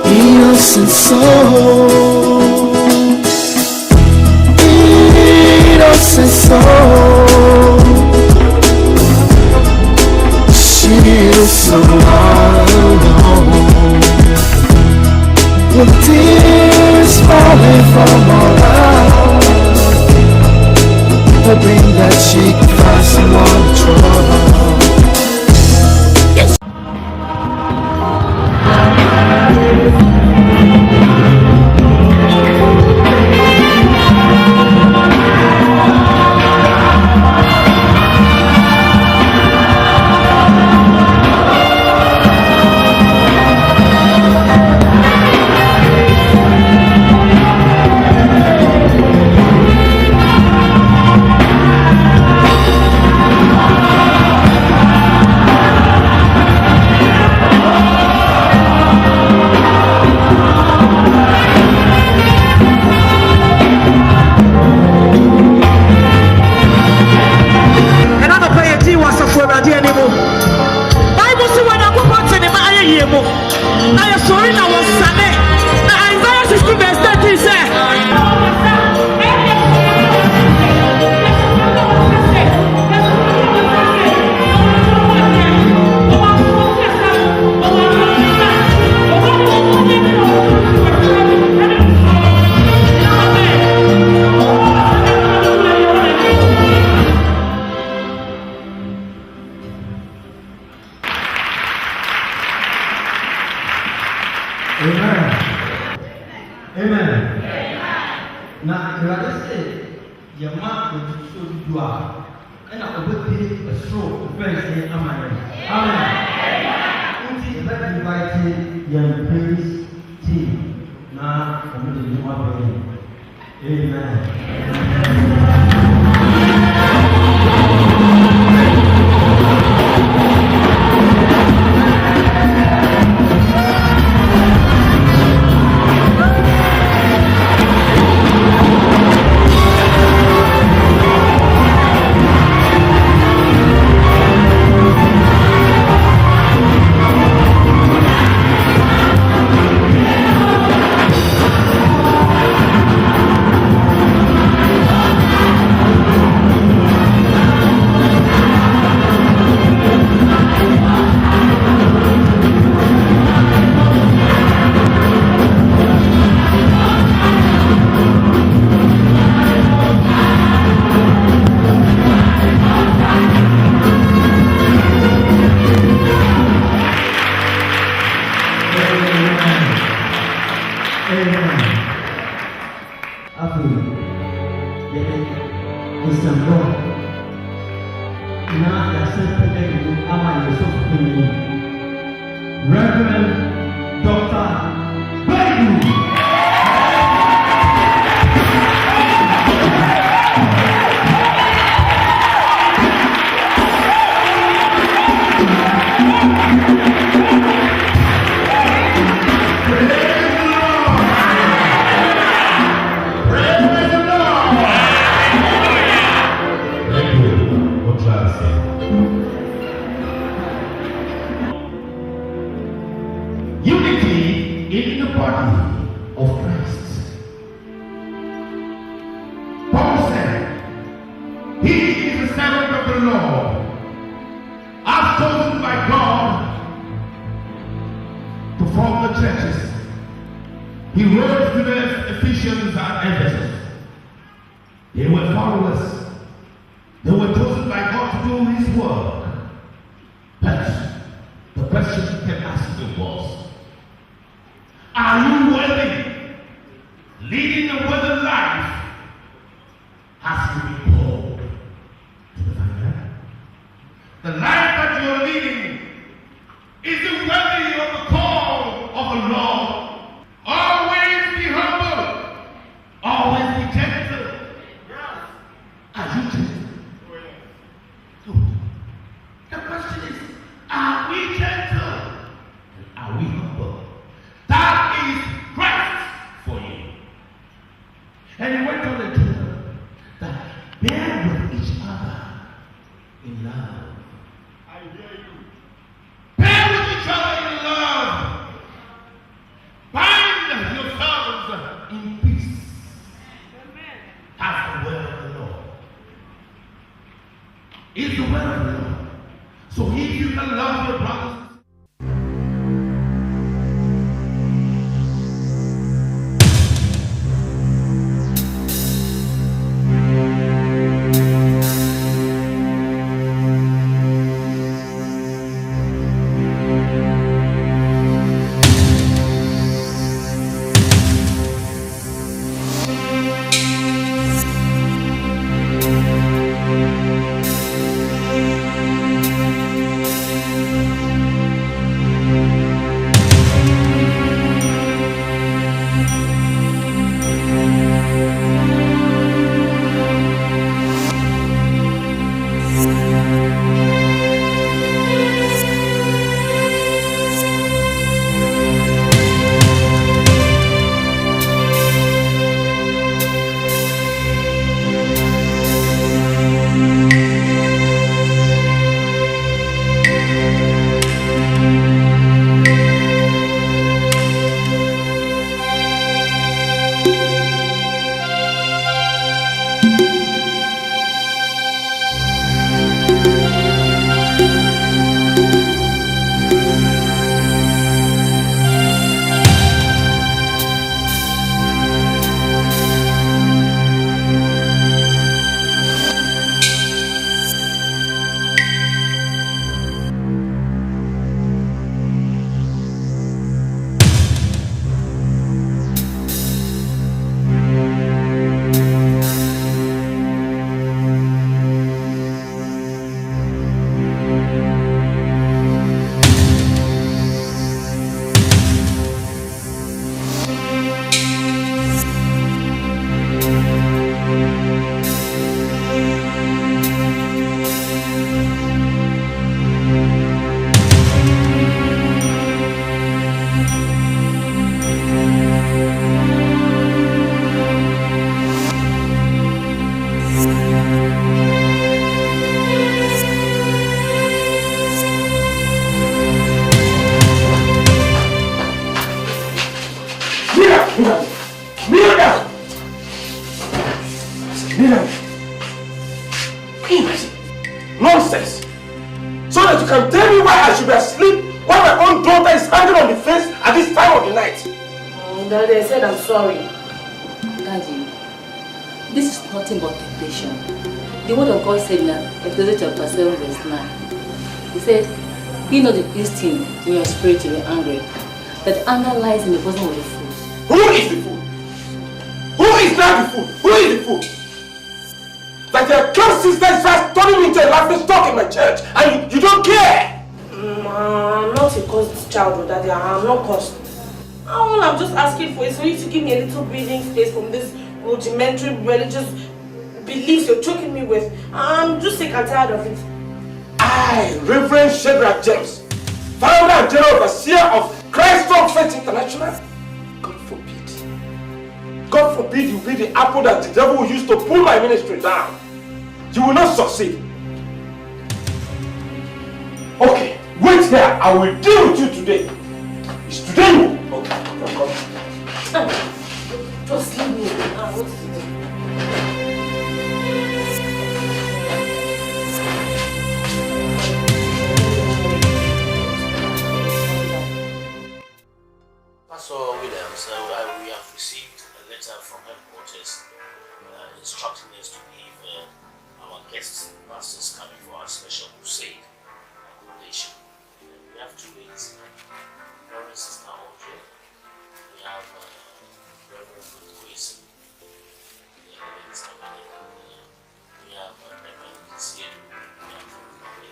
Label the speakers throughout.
Speaker 1: Innocent soul, innocent soul. She is so alone, with tears falling from her eyes, hoping that she can find someone to trust.
Speaker 2: The question is, each other in love. I hear you. Bear with each other in love. Bind yourselves in peace. Amen. That's the word of the Lord. It's the word of the Lord. So if you can love your brothers,
Speaker 3: Sorry. Daddy, this is nothing but temptation. The word of God said in Exodus chapter 7 verse 9. He said, be not displeasing in your spirit to be angry, that anger lies in the bosom of the fool.
Speaker 2: Who is the fool? Who is not the fool? Who is the fool? That your close sister is fast turning me into a laughing stock in my church and you don't care!
Speaker 3: I'm not a cursed child, Daddy. I'm not cursed. All I'm just asking for is for you to give me a little breathing space from this rudimentary religious beliefs you're choking me with. I'm just sick and tired of it.
Speaker 2: I, Reverend Shadrach James, founder and general overseer of Christ Strong Faith International, God forbid you be the apple that the devil used to pull my ministry down. You will not succeed. Okay, wait here. I will deal with you today. It's today. Okay, come.
Speaker 3: Just leave me. What is it?
Speaker 4: Pastor Williams, we have received a letter from headquarters instructing us to give our guests pastors coming for our special crusade accommodation. We have 2 ways. Reverend Sister Audrey, we have Reverend Quiz, we have Reverend Segun, we have Nolly,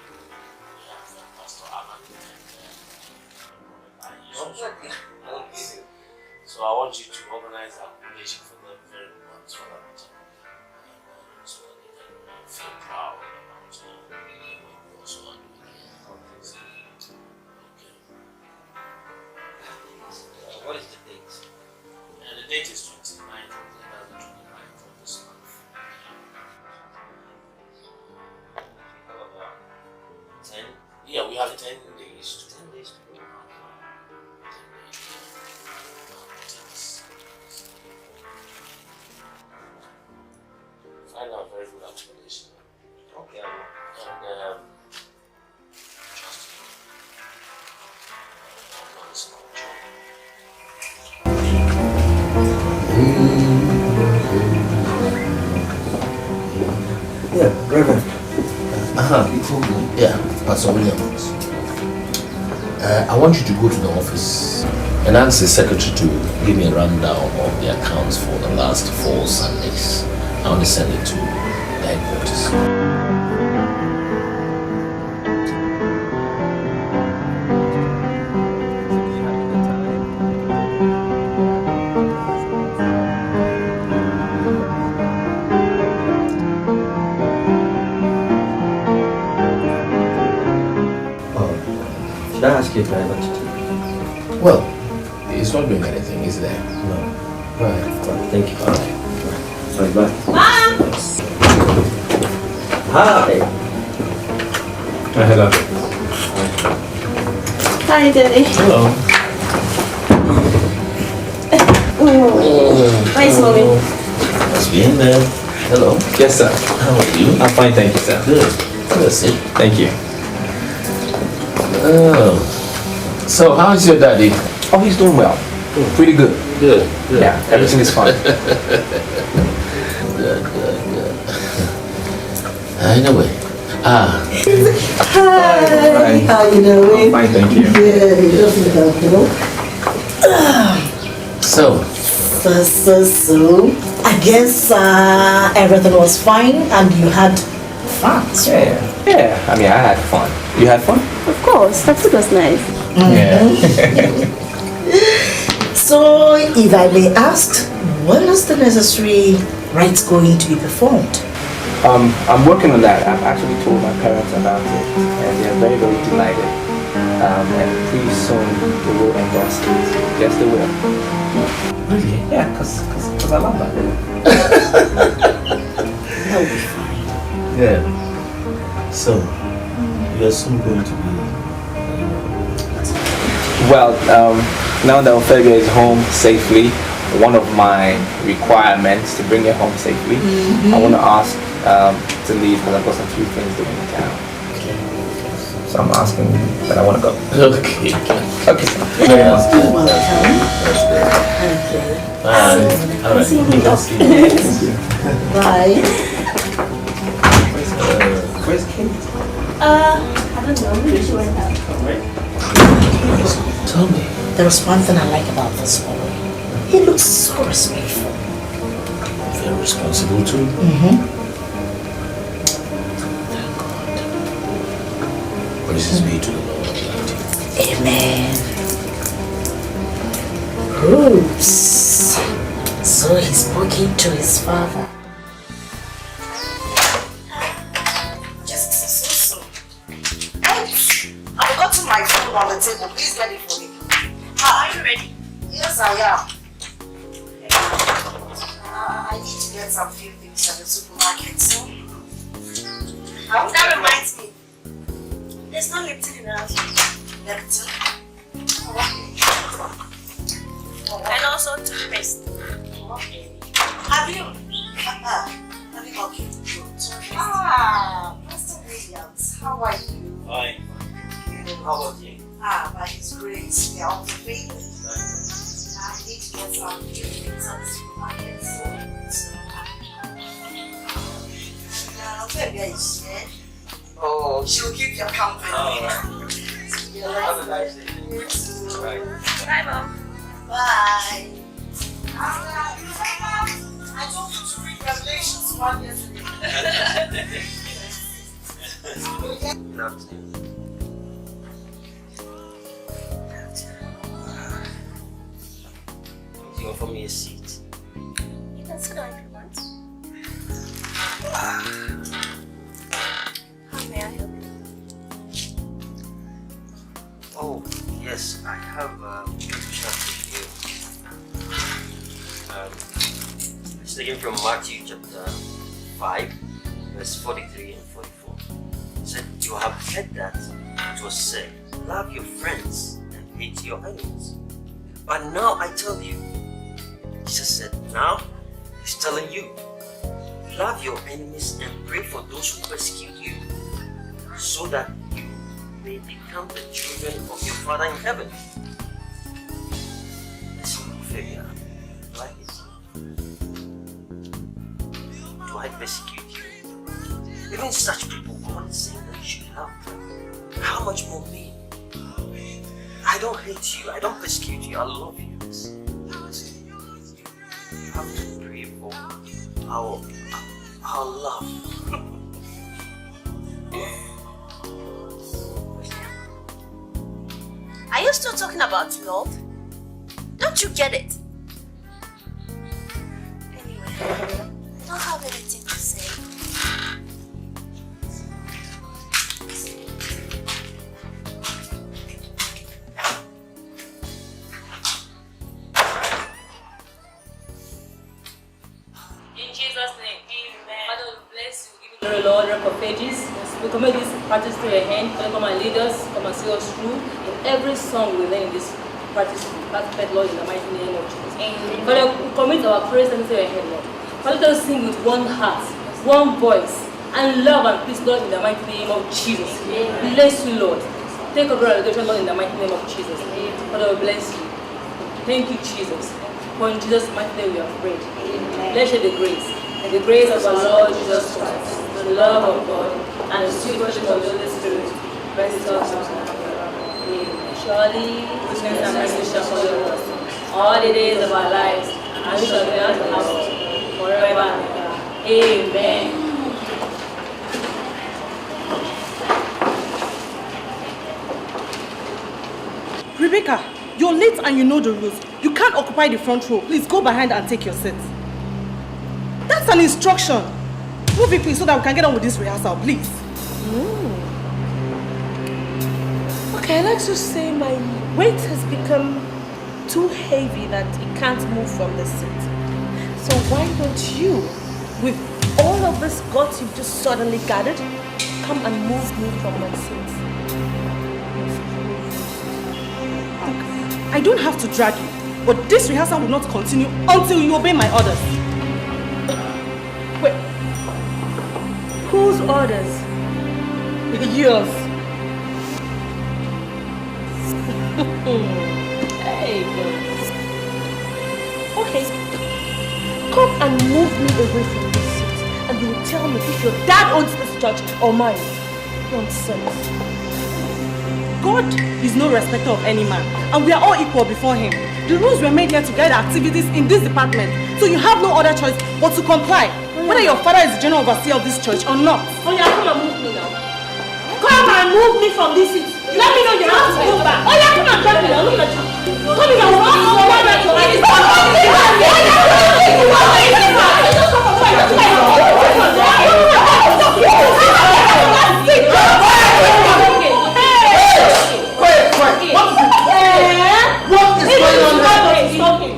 Speaker 4: we have Pastor Alan, and Iyke. So I want you to organize accommodation for them very much for that, so that they can feel proud about what we also are doing here. Okay.
Speaker 5: What is the date?
Speaker 4: The date is 29th of this month. find out very good explanation.
Speaker 5: Okay.
Speaker 4: And trust me. I'm not listening to you.
Speaker 5: Yeah, Reverend.
Speaker 6: Yeah, Pastor Williams. I want you to go to the office and ask the secretary to give me a rundown of the accounts for the last 4 Sundays. I want to send it to the headquarters.
Speaker 5: Should I ask your driver to take?
Speaker 6: Well, he's not doing anything, is there?
Speaker 5: No.
Speaker 6: Right.
Speaker 5: Well, thank you.
Speaker 6: All right.
Speaker 5: Sorry, bye.
Speaker 3: Mom!
Speaker 5: Hi.
Speaker 2: Hello.
Speaker 3: Hi, Daddy.
Speaker 6: Hello.
Speaker 3: Where's Mommy?
Speaker 6: Must be in there. Hello.
Speaker 2: Yes, sir.
Speaker 6: How are you?
Speaker 2: I'm fine, thank you, sir.
Speaker 6: Good. That's it.
Speaker 2: Thank you.
Speaker 6: Oh. So, how is your daddy?
Speaker 2: Oh, he's doing well. Pretty good.
Speaker 6: Good. Good.
Speaker 2: Yeah, everything is fine.
Speaker 6: Good. Anyway.
Speaker 7: Hi,
Speaker 2: Hi.
Speaker 7: how you doing?
Speaker 2: Fine, thank you.
Speaker 7: Yeah, you just look out, you know.
Speaker 6: So,
Speaker 7: So, I guess everything was fine and you had fun.
Speaker 2: Yeah, I mean, I had fun. You had fun?
Speaker 8: Of course, that food was nice.
Speaker 2: Yeah.
Speaker 7: So, if I may ask, when is the necessary rites going to be performed?
Speaker 2: I'm working on that. I've actually told my parents about it, and they're very, very delighted. And pretty soon they will endorse it. Yes, they will.
Speaker 6: really?
Speaker 2: Yeah, because I love that.
Speaker 7: That'll be fine.
Speaker 6: Yeah. So, you're soon going to be.
Speaker 2: Well, now that Ophega is home safely, one of my requirements to bring her home safely, I want to ask to leave because I've got some few things doing in town. So I'm asking that I want to go.
Speaker 6: Okay.
Speaker 2: Okay.
Speaker 6: Yeah, that's good.
Speaker 7: Welcome.
Speaker 6: That's good.
Speaker 7: Okay.
Speaker 6: All right.
Speaker 7: Bye.
Speaker 2: Where's Kate?
Speaker 8: I don't know, maybe she went out.
Speaker 6: Tell me.
Speaker 7: There's one thing I like about this boy. He looks so respectful.
Speaker 6: Very responsible too. Thank God. Praises be to the Lord Almighty.
Speaker 7: Amen. Oops. So he's spoken to his father. Just so. I've got my phone on the table. Please get it for me. Are you ready? Yes, I am. I need to get some few things at the supermarket, so. That reminds me. There's no Lipton in the house. Lipton?
Speaker 8: And also toothpaste.
Speaker 7: Okay. Have you? Okay, good. Mr. Williams, how are you?
Speaker 4: Fine. How about you?
Speaker 7: That is great. We are on the way. I need to get some few things at the supermarket, so. Maybe I share.
Speaker 5: Oh,
Speaker 7: She'll keep your company.
Speaker 5: have a nice day.
Speaker 7: You too.
Speaker 5: Right.
Speaker 8: Bye, Mom.
Speaker 7: Bye. I told you to read Revelations 1 yesterday.
Speaker 5: You offer me a seat.
Speaker 8: You can sit down if you want. How may I help you?
Speaker 5: Oh, yes, I have a chat with you. It's taken from Matthew chapter 5, verse 43 and 44. It said, you have heard that it was said, love your friends and hate your enemies. But now I tell you, Jesus said, now he's telling you, Love your enemies and pray for those who persecute you, so that you may become the children of your Father in heaven. Listen, Mofe, like it. Do I persecute you? Even such people, God is saying that you should love them. How much more me? I don't hate you, I don't persecute you, I love you. You have to pray for our love.
Speaker 8: Are you still talking about love? Don't you get it? Anyway, I don't have anything to say.
Speaker 3: In Jesus' name, amen. Father, we bless you. Give you glory, Lord, rock of ages. We commit this practice to your hand. Father, come and lead us, come and see us through in every song we learn in this practice. Perfect, Lord, in the mighty name of Jesus. Amen. Father, we commit our praise into your hand, Lord. Father, let us sing with one heart, one voice, and love and peace, Lord, in the mighty name of Jesus. Amen. Bless you, Lord. Take over our adoration, Lord, in the mighty name of Jesus. Amen. Father, we bless you. Thank you, Jesus. For in Jesus' mighty name we have prayed. Amen. Let's share the grace. And the grace of our Lord Jesus Christ, the love of God, and the sweet fellowship of the Holy Spirit rest with us now. Amen. Surely, goodness and mercy shall follow us all the days of our lives, and we shall be at the house forever and ever. Amen.
Speaker 9: Rebecca, you're late and you know the rules. You can't occupy the front row. Please go behind and take your seat. That's an instruction. Move it, please, so that we can get on with this rehearsal, please.
Speaker 10: Okay, let's just say my weight has become too heavy that it can't move from the seat. So why don't you, with all of this guts you've just suddenly gathered, come and move me from my seat?
Speaker 9: I don't have to drag you, but this rehearsal will not continue until you obey my orders.
Speaker 10: Wait. Whose orders?
Speaker 9: Yours.
Speaker 10: Hey, girls. Okay. Come and move me away from this seat, and you will tell me if your dad owns this church or mine. Nonsense.
Speaker 9: God is no respecter of any man, and we are all equal before him. The rules were made here to guide activities in this department, so you have no other choice but to comply, whether your father is the general overseer of this church or not.
Speaker 10: Oh yeah, come and move me now. Come and move me from this seat. Let me know you have to go back. Oh yeah, come and drag me now. Look at you. Come in and walk from one way to another.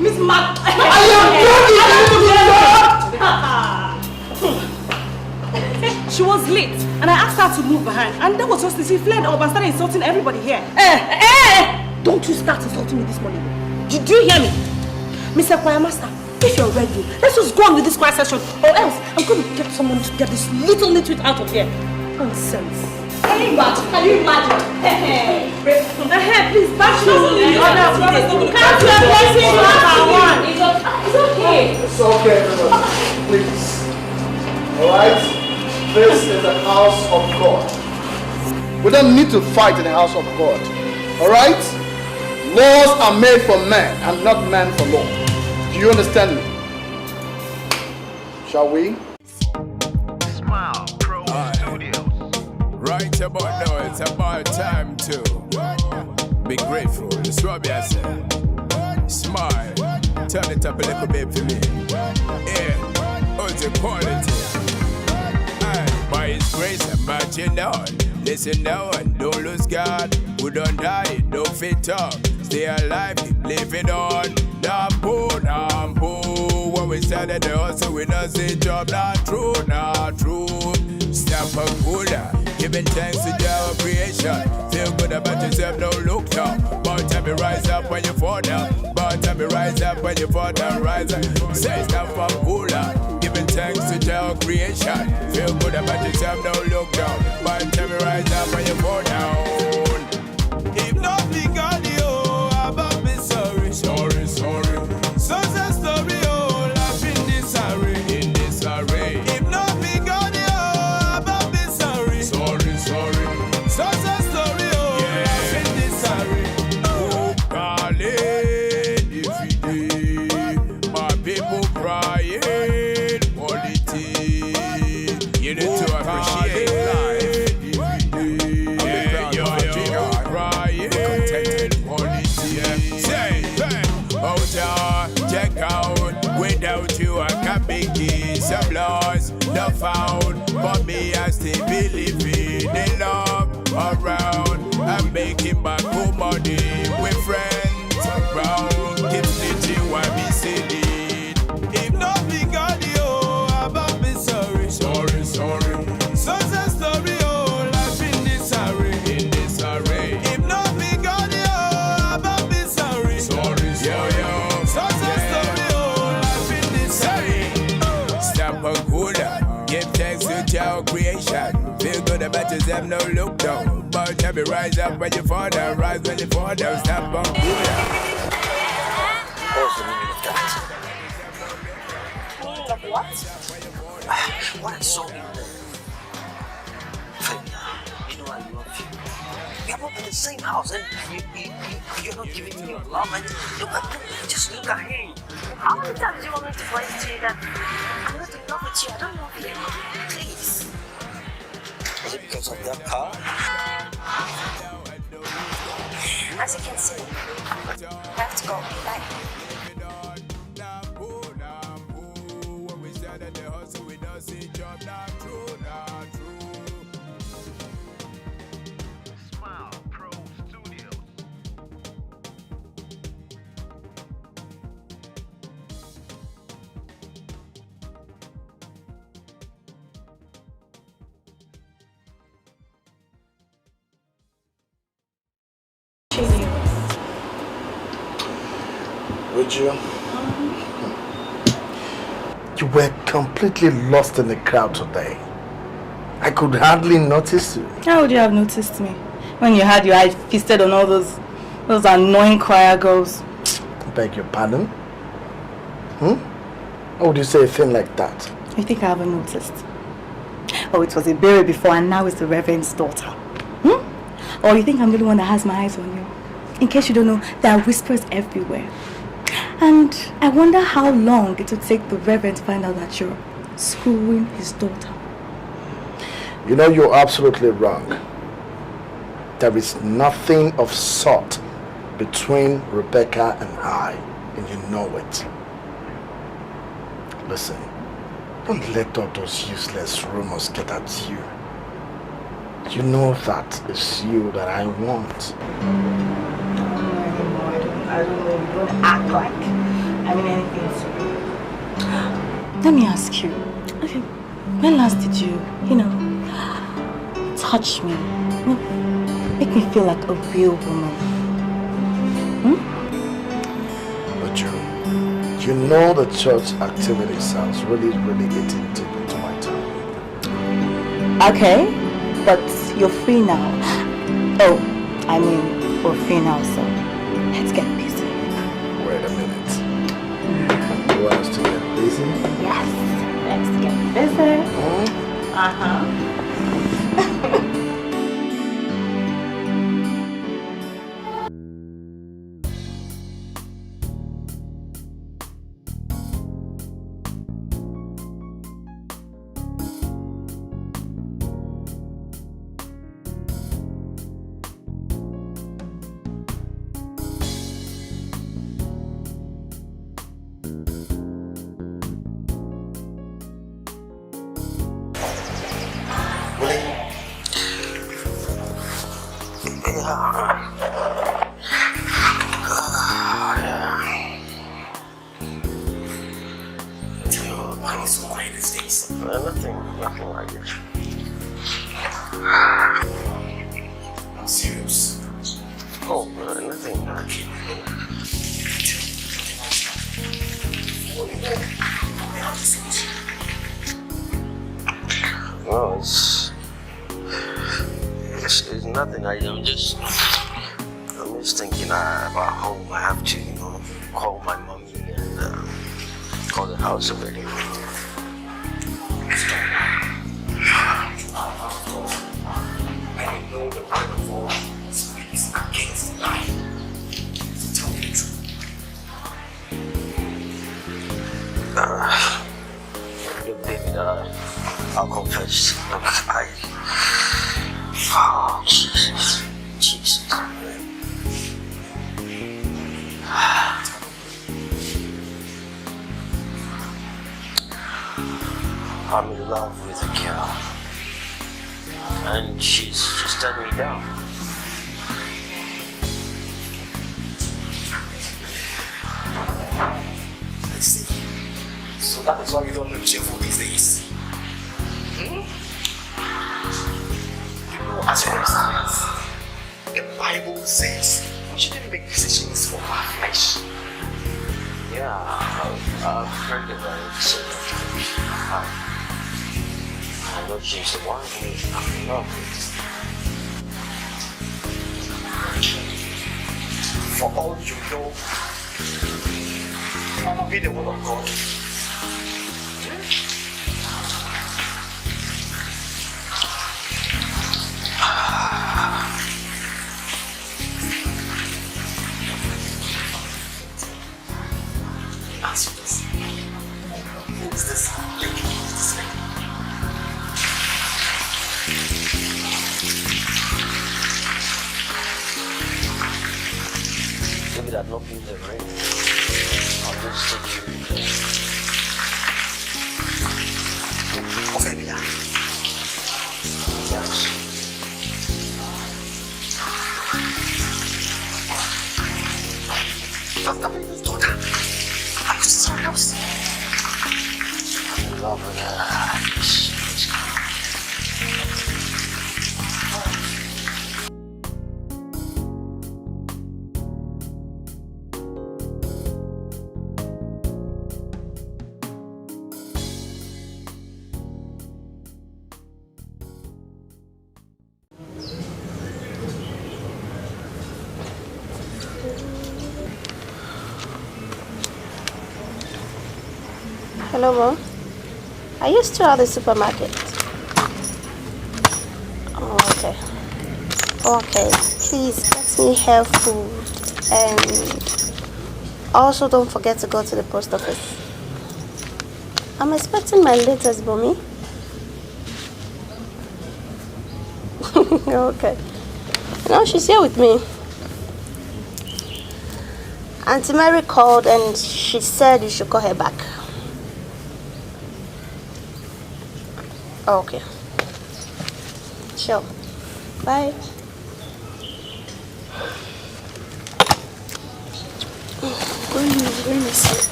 Speaker 9: Miss Mac,
Speaker 1: I
Speaker 9: am She was late, and I asked her to move behind, and that was just as she fled up and started insulting everybody here.
Speaker 10: Don't you start insulting me this morning. Did you hear me? Mr. Choir Master, if you're ready, let's just go on with this choir session, or else I'm going to get someone to get this little nitwit out of here. Nonsense.
Speaker 9: Can you imagine? Please, bash me. Can't you blessing one by one? It's okay.
Speaker 1: It's okay, everybody. Please. Alright? This is the house of God. We don't need to fight in the house of God. Alright? Laws are made for men and not men for law. Do you understand me? Shall we?
Speaker 11: Smile Pro Studios. Right about now, it's about time to be grateful. That's what I said. Smile. Turn it up a little bit for me. Yeah. Oh, the quality. By His grace, I'm marching on. Listen now and don't lose God. Who don't die, don't fit up. Stay alive, keep living on. Nah, poor. When we started the hustle, we don't see job. Not true. Step up cooler. Giving thanks to your creation. Feel good about yourself, don't look down. About time you rise up when you fall down. About time you rise up when you fall down. Rise up. Say step up cooler. Giving thanks to your creation. creation. Feel good about yourself, don't look down. But tell me rise up when you fall down. If not be God, yo, about me sorry. Sorry. Success story, oh, life in this array. If not be God, yo, about me sorry. Sorry. Success story, oh, life in this array. Oh, darling, if you did, my people crying, politics. You need to appreciate life. Check out, without you I can't make it. Some lost, not found, but me I still believe in the love around. I'm making back home money with friends around. Keep snitching while me sitting. If not be God, yo, about me sorry. Success story, oh, life in this array. If not be God, yo, about me sorry. Yo. Give thanks to your creation. Feel good about yourself, no look down. But tell me rise up when you fall down. Rise when you fall down, stop on Buddha.
Speaker 5: What's the meaning of that?
Speaker 7: Meaning of what?
Speaker 5: What I saw in there. You know I love you. We are both in the same house and you're not giving me your love. And just look at him.
Speaker 7: How many times do you want me to voice to you that I'm not in love with you? I don't love you. Please.
Speaker 5: Is it because of that car?
Speaker 7: As you can see, I have to go. Bye.
Speaker 1: Would you? You were completely lost in the crowd today. I could hardly notice you.
Speaker 9: How would you have noticed me? When you had your eyes feasted on all those annoying choir girls.
Speaker 1: I beg your pardon? How would you say a thing like that?
Speaker 9: You think I haven't noticed? Oh, it was a baby before and now it's the Reverend's daughter. Or you think I'm the only one that has my eyes on you? In case you don't know, there are whispers everywhere. And I wonder how long it would take the Reverend to find out that you're screwing his daughter.
Speaker 1: You know, you're absolutely wrong. There is nothing of sort between Rebecca and I, and you know it. Listen, don't let all those useless rumors get at you. You know that it's you that I want.
Speaker 9: I don't know, you don't act like I mean anything to you. Let me ask you, okay, when last did you, touch me, make me feel like a real woman?
Speaker 1: But you know the church activity sounds really eating deep into my time.
Speaker 9: Okay, but you're free now. Oh, I mean, we're free now, so let's get busy.
Speaker 1: Wait a minute. You want us to get busy?
Speaker 9: Yes, let's get busy.
Speaker 5: Nothing like it.
Speaker 4: I'm serious.
Speaker 5: Oh, nothing like it. nothing. I'm just thinking about home. I have to, call my mommy and call the house already. I know the word of God speaks against life. Tell me the truth. Look, David, I'll confess. Look, oh, Jesus. I'm in love with a girl, and she's just turned me down.
Speaker 12: I see. So that is why you don't look cheerful these days. You know, as for instance, the Bible says we shouldn't make decisions for our flesh.
Speaker 5: Yeah, I've heard about it so much. I know she's the one who I'm in love with.
Speaker 12: For all you know, I will be the one of God. Answer this. Who is this? Who is this lady?
Speaker 5: Maybe I've not been there, right? I'll just take you there.
Speaker 12: Ophelia.
Speaker 5: Yes.
Speaker 12: That's the people's daughter. I was sorry,
Speaker 5: I'm in love with her.
Speaker 8: Hello, Mom. Are you still at the supermarket? Oh, okay. Okay, please get me health food and also don't forget to go to the post office. I'm expecting my latest, Mommy. Okay. No, she's here with me. Auntie Mary called and she said you should call her back. Okay. Sure. Bye.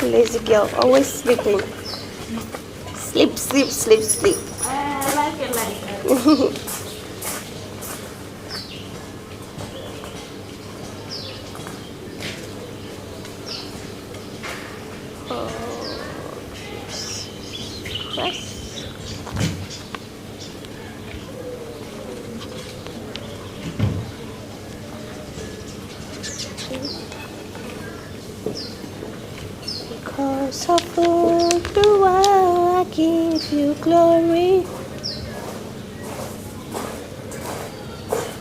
Speaker 8: Lazy girl, always sleeping. Sleep, sleep, sleep, sleep. I like it like that. Because of who you are, I give you glory.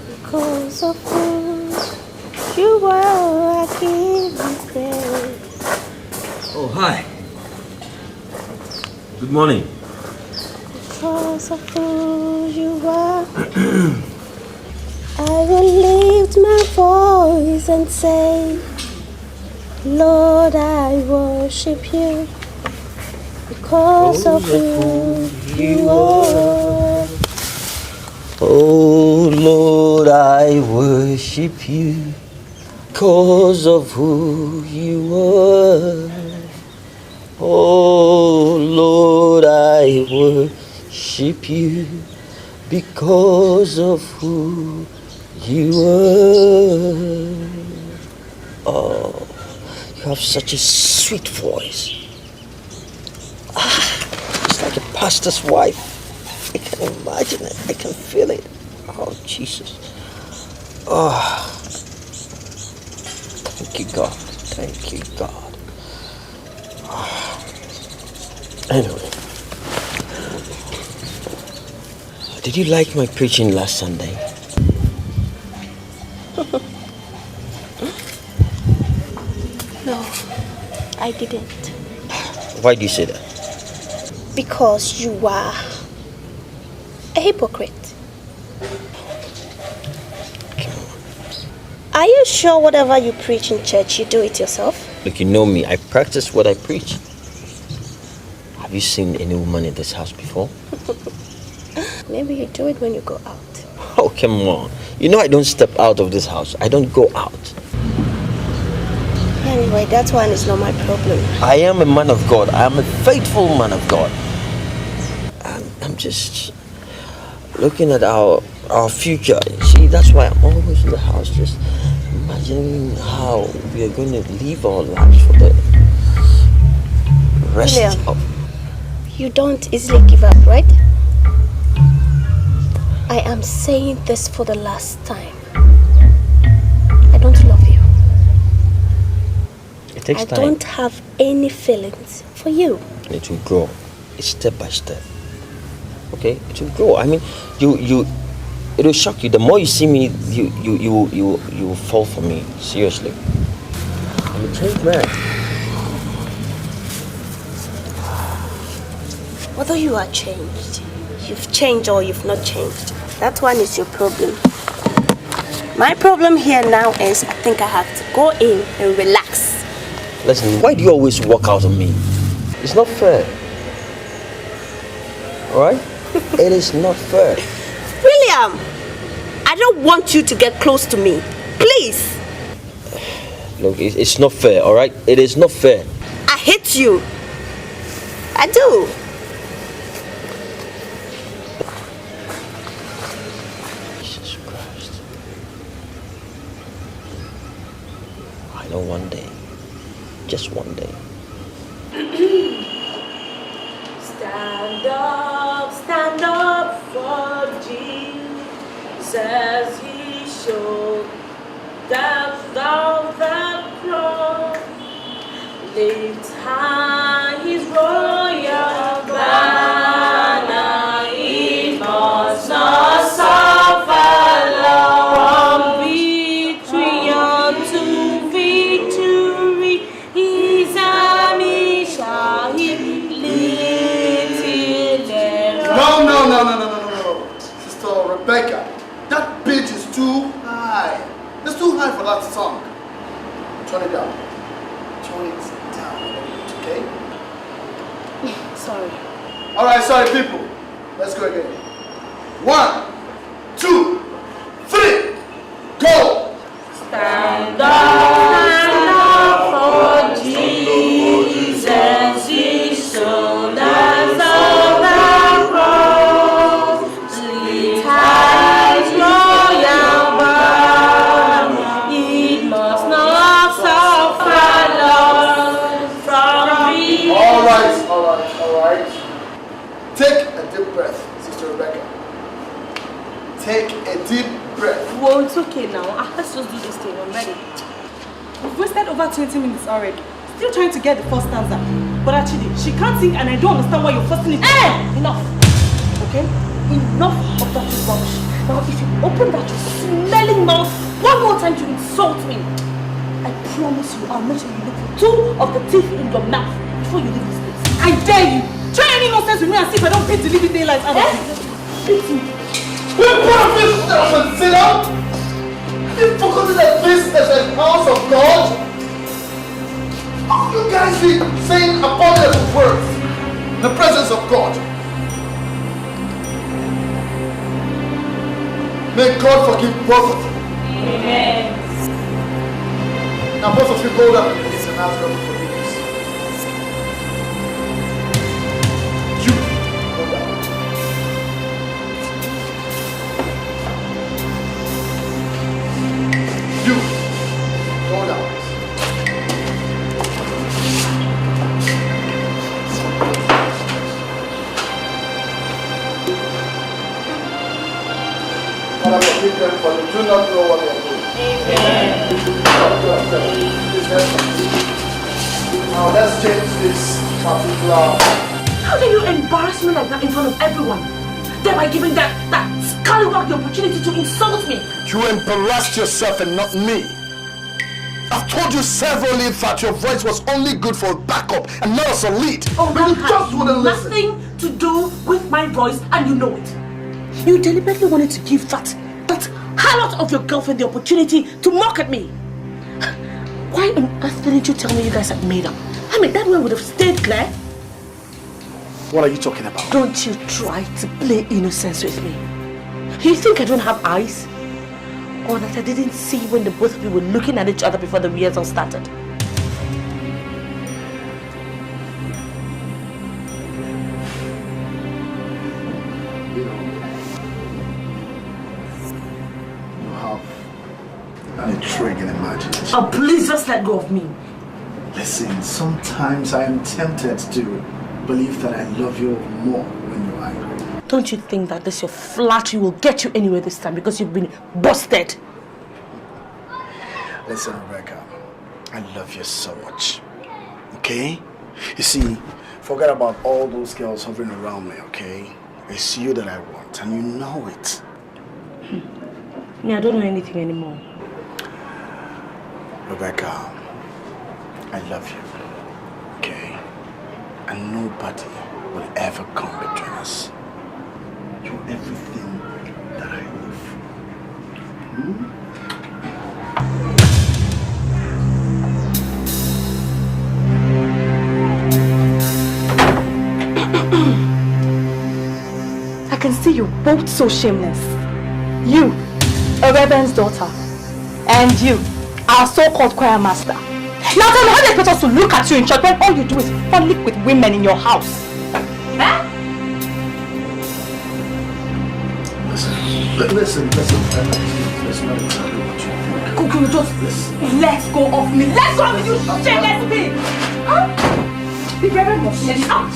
Speaker 8: Because of who you are, I give you praise.
Speaker 13: Oh, hi. Good morning.
Speaker 8: Because of who you are, I will lift my voice and say, Lord, I worship you because of who you are.
Speaker 13: Oh, Lord, I worship you because of who you are. Oh, Lord, I worship you because of who you are. Oh, you have such a sweet voice. It's like a pastor's wife. I can imagine it. I can feel it. Oh, Jesus. Oh. Thank you, God. Thank you, God. Oh. Anyway. Did you like my preaching last Sunday?
Speaker 8: No, I didn't.
Speaker 13: Why do you say that?
Speaker 8: Because you are a hypocrite. Are you sure whatever you preach in church, you do it yourself?
Speaker 13: Look, you know me. I practice what I preach. Have you seen any woman in this house before?
Speaker 8: Maybe you do it when you go out.
Speaker 13: Oh, come on. You know I don't step out of this house. I don't go out.
Speaker 8: Anyway, that one is not my problem.
Speaker 13: I am a man of God. I am a faithful man of God. I'm just looking at our future. See, that's why I'm always in the house, just imagining how we are going to live our lives for the rest of...
Speaker 8: You don't easily give up, right? I am saying this for the last time. I don't love you.
Speaker 13: It takes time.
Speaker 8: I don't have any feelings for you.
Speaker 13: It will grow. It's step by step. Okay? It will grow. I mean, it will shock you. The more you see me, you will fall for me. Seriously. I'm a changed man.
Speaker 8: Whether you are changed, you've changed or you've not changed, that one is your problem. My problem here now is I think I have to go in and relax.
Speaker 13: Listen, why do you always walk out on me? It's not fair. Alright? It is not fair.
Speaker 8: William, I don't want you to get close to me. Please.
Speaker 13: Look, it's not fair, alright? It is not fair.
Speaker 8: I hate you. I do.
Speaker 13: Jesus Christ. I know one day. Just one day.
Speaker 10: Stand up for Jesus. He showed death of the cross. Lift high his royal banner. He must not suffer long. From victory unto victory, his army shall he lead till the
Speaker 1: No. Sister Rebecca, that beat is too high. It's too high for that song. Turn it down. Turn it down. Okay?
Speaker 8: Sorry.
Speaker 1: Alright, sorry people. Let's go again. 1, 2, 3, go!
Speaker 10: Stand up for Jesus, his shoulders of the cross. Lift high his royal banner. It must not suffer long from me.
Speaker 1: Alright. Take a deep breath, Sister Rebecca. Take a deep breath.
Speaker 9: Well, it's okay now. Let's just do this thing. I'm ready. We've wasted over 20 minutes already. Still trying to get the first stanza. But actually, she can't sing and I don't understand why you're forcing it. Enough. Okay? Enough of that rubbish. Now, if you open that smelling mouth one more time to insult me, I promise you, I'll make sure you look for 2 of the teeth in your mouth before you leave this place. I dare you! Try any nonsense with me and see if I don't beat the living daylights out of you. Beat me.
Speaker 1: We're put up this stuff and sit down! You forgotten that this is a house of God? How you guys be saying abominable words in the presence of God? May God forgive both of you.
Speaker 10: Amen.
Speaker 1: Now both of you go down and ask God for forgiveness. You go down. You go down. forgive them, for they do not know what they are doing. Amen. Now let's change this particular.
Speaker 10: How dare you embarrass me like that in front of everyone? Thereby giving that scallywag the opportunity to insult me.
Speaker 1: You embarrassed yourself and not me. I've told you severally that your voice was only good for backup and not as a lead.
Speaker 10: Oh,
Speaker 1: but you just wouldn't listen.
Speaker 10: Nothing to do with my voice, and you know it. You deliberately wanted to give that harlot of your girlfriend the opportunity to mock at me. Why on earth didn't you tell me you guys had made up? I mean, that one would have stayed clear.
Speaker 1: What are you talking about?
Speaker 10: Don't you try to play innocence with me. You think I don't have eyes? Or that I didn't see when the both of you were looking at each other before the rehearsal started?
Speaker 1: You have an intriguing imagination.
Speaker 10: Oh, please just let go of me.
Speaker 1: Listen, sometimes I am tempted to believe that I love you more when you're angry.
Speaker 10: Don't you think that this your flattery will get you anywhere this time because you've been busted?
Speaker 1: Listen, Rebecca, I love you so much. Okay? You see, forget about all those girls hovering around me, okay? It's you that I want, and you know it.
Speaker 10: Me, I don't know anything anymore.
Speaker 1: Rebecca, I love you, okay? And nobody will ever come between us. You're everything that I love.
Speaker 9: I can see you both so shameless. You, a reverend's daughter, and you, our so-called choir master. Now tell me how they expect us to look at you in church when all you do is frolic with women in your house. Eh?
Speaker 1: Listen, let's not exactly what you think.
Speaker 10: Could you just let go of me? Let go of me, you shameless pig! Huh? The reverend must let you out.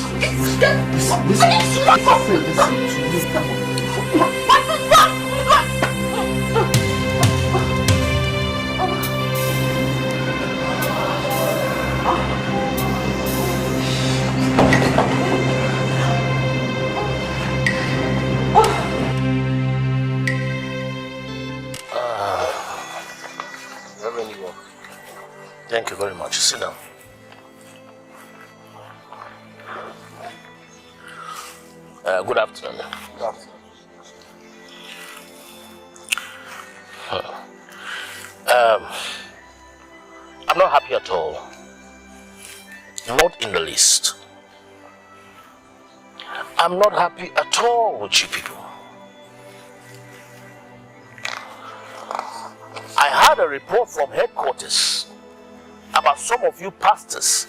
Speaker 4: Thank you very much. Sit down. Good afternoon. Good afternoon. I'm not happy at all. Not in the least. I'm not happy at all with you people. I had a report from headquarters about some of you pastors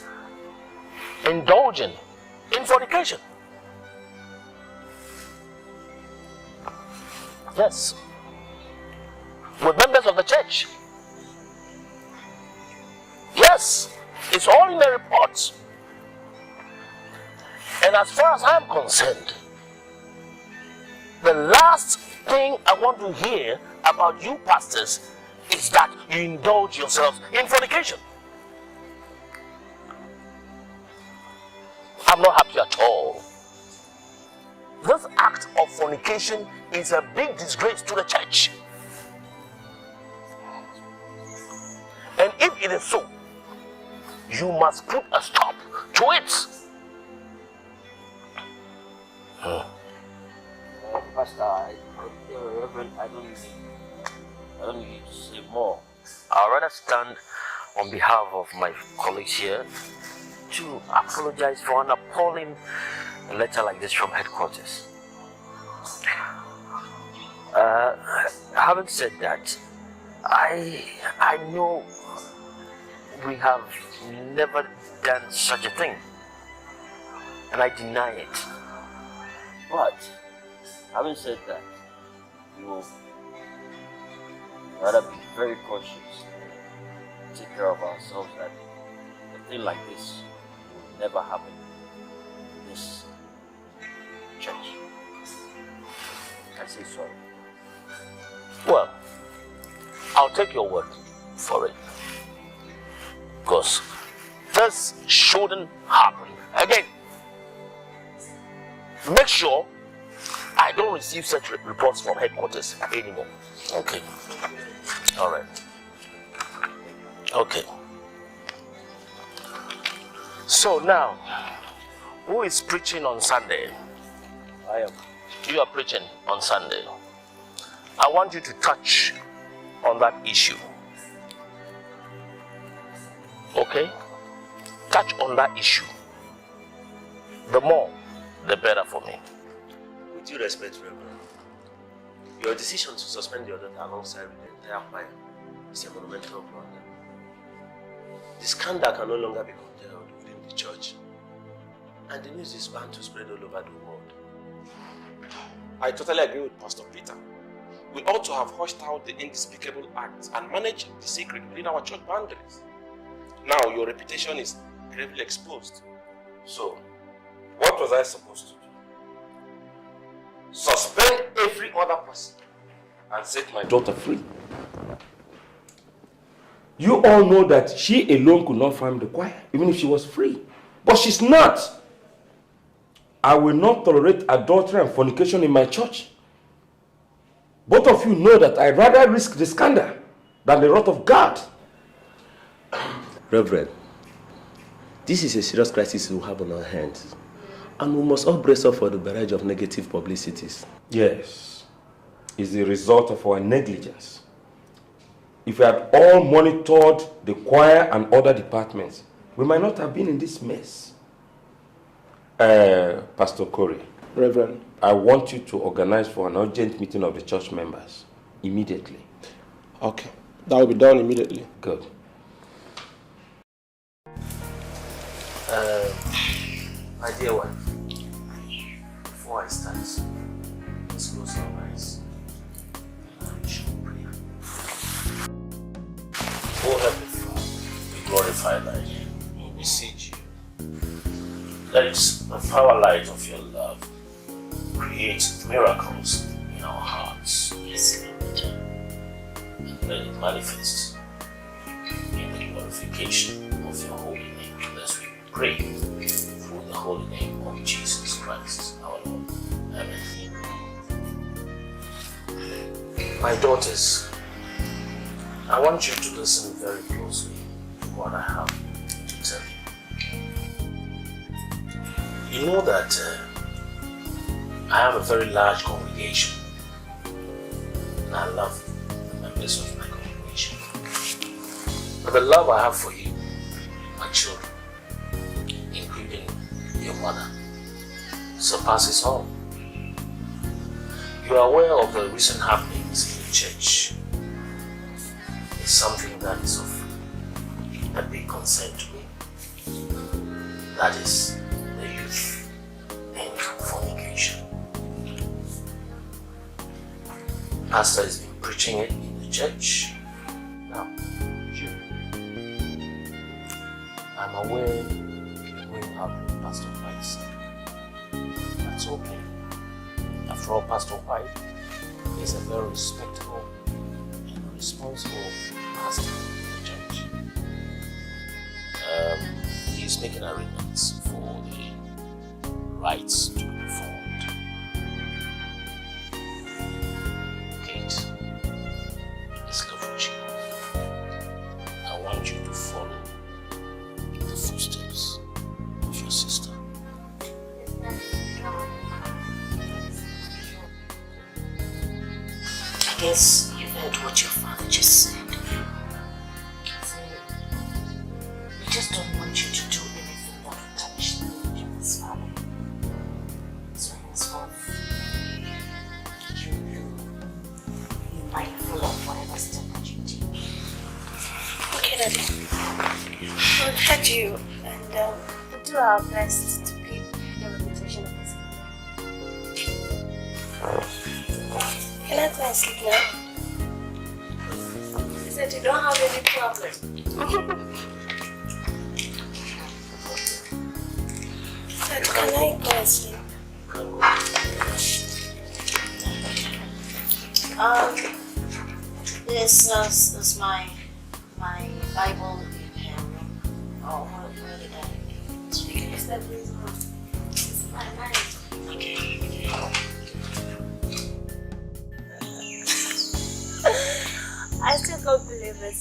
Speaker 4: indulging in fornication. Yes. With members of the church. Yes. It's all in the report. And as far as I'm concerned, the last thing I want to hear about you pastors is that you indulge yourselves in fornication. I'm not happy at all. This act of fornication is a big disgrace to the church. And if it is so, you must put a stop to it.
Speaker 5: Pastor, Reverend, I don't need you to say more. I'd rather stand on behalf of my colleagues here to apologize for an appalling letter like this from headquarters. Having said that, I know we have never done such a thing, and I deny it. But having said that, we will rather be very cautious, take care of ourselves, that a thing like this will never happen in this church. I say sorry.
Speaker 4: Well, I'll take your word for it. Because this shouldn't happen again. Make sure I don't receive such reports from headquarters anymore. Okay. All right. Okay. So now, who is preaching on Sunday?
Speaker 2: I am.
Speaker 4: You are preaching on Sunday. I want you to touch on that issue. Okay? Touch on that issue. The more, the better for me.
Speaker 5: With due respect, Reverend, your decision to suspend your daughter alongside with the entire choir is a monumental blunder. The scandal can no longer be contained within the church, and the news is bound to spread all over the world.
Speaker 12: I totally agree with Pastor Peter. We ought to have hushed out the indespicable acts and managed the secret within our church boundaries. Now your reputation is gravely exposed.
Speaker 5: So, what was I supposed to do? Suspend every other person and set my daughter free?
Speaker 14: You all know that she alone could not form the choir, even if she was free. But she's not. I will not tolerate adultery and fornication in my church. Both of you know that I'd rather risk the scandal than the wrath of God.
Speaker 6: Reverend, this is a serious crisis we have on our hands. And we must all brace up for the barrage of negative publicities.
Speaker 14: Yes, it's the result of our negligence. If we had all monitored the choir and other departments, we might not have been in this mess. Pastor Corey.
Speaker 1: Reverend.
Speaker 14: I want you to organize for an urgent meeting of the church members immediately.
Speaker 1: Okay, that will be done immediately.
Speaker 14: Good.
Speaker 4: My dear wife, before I start, let's close our eyes and show prayer. Oh Heavenly Father, we glorify thy name. We beseech you. Let the power light of your love create miracles in our hearts. Yes, Lord. And let it manifest in the glorification of your holy name as we pray through the holy name of Jesus Christ, our Lord. Amen. My daughters, I want you to listen very closely to what I have to tell you. You know that I have a very large congregation, and I love the members of my congregation. But the love I have for you, my children, including your mother, surpasses all. You are aware of the recent happenings in the church. It's something that is of a big concern to me. That is the youth in fornication. Pastor has been preaching it in the church. Now, you, I'm aware you're going out with Pastor White's. That's okay. After all, Pastor White is a very respectable and responsible pastor in the church. He's making arrangements for the rites to be performed. Kate, it's Lavucci. I want you to follow the footsteps of your sister. I guess you heard what your father just said. We just don't want you to do anything that will tarnish the image of this family. So henceforth, you be mindful of whatever step that you take.
Speaker 8: Okay, Daddy. We'll head you and we'll do our best to keep the reputation of this family. Can I go and sleep now? He said you don't have any problem. Dad, can I go and sleep?
Speaker 7: This is my Bible in her room. Oh, where did I? You can use that please. It's my mind.
Speaker 4: Okay.
Speaker 7: I still can't believe it,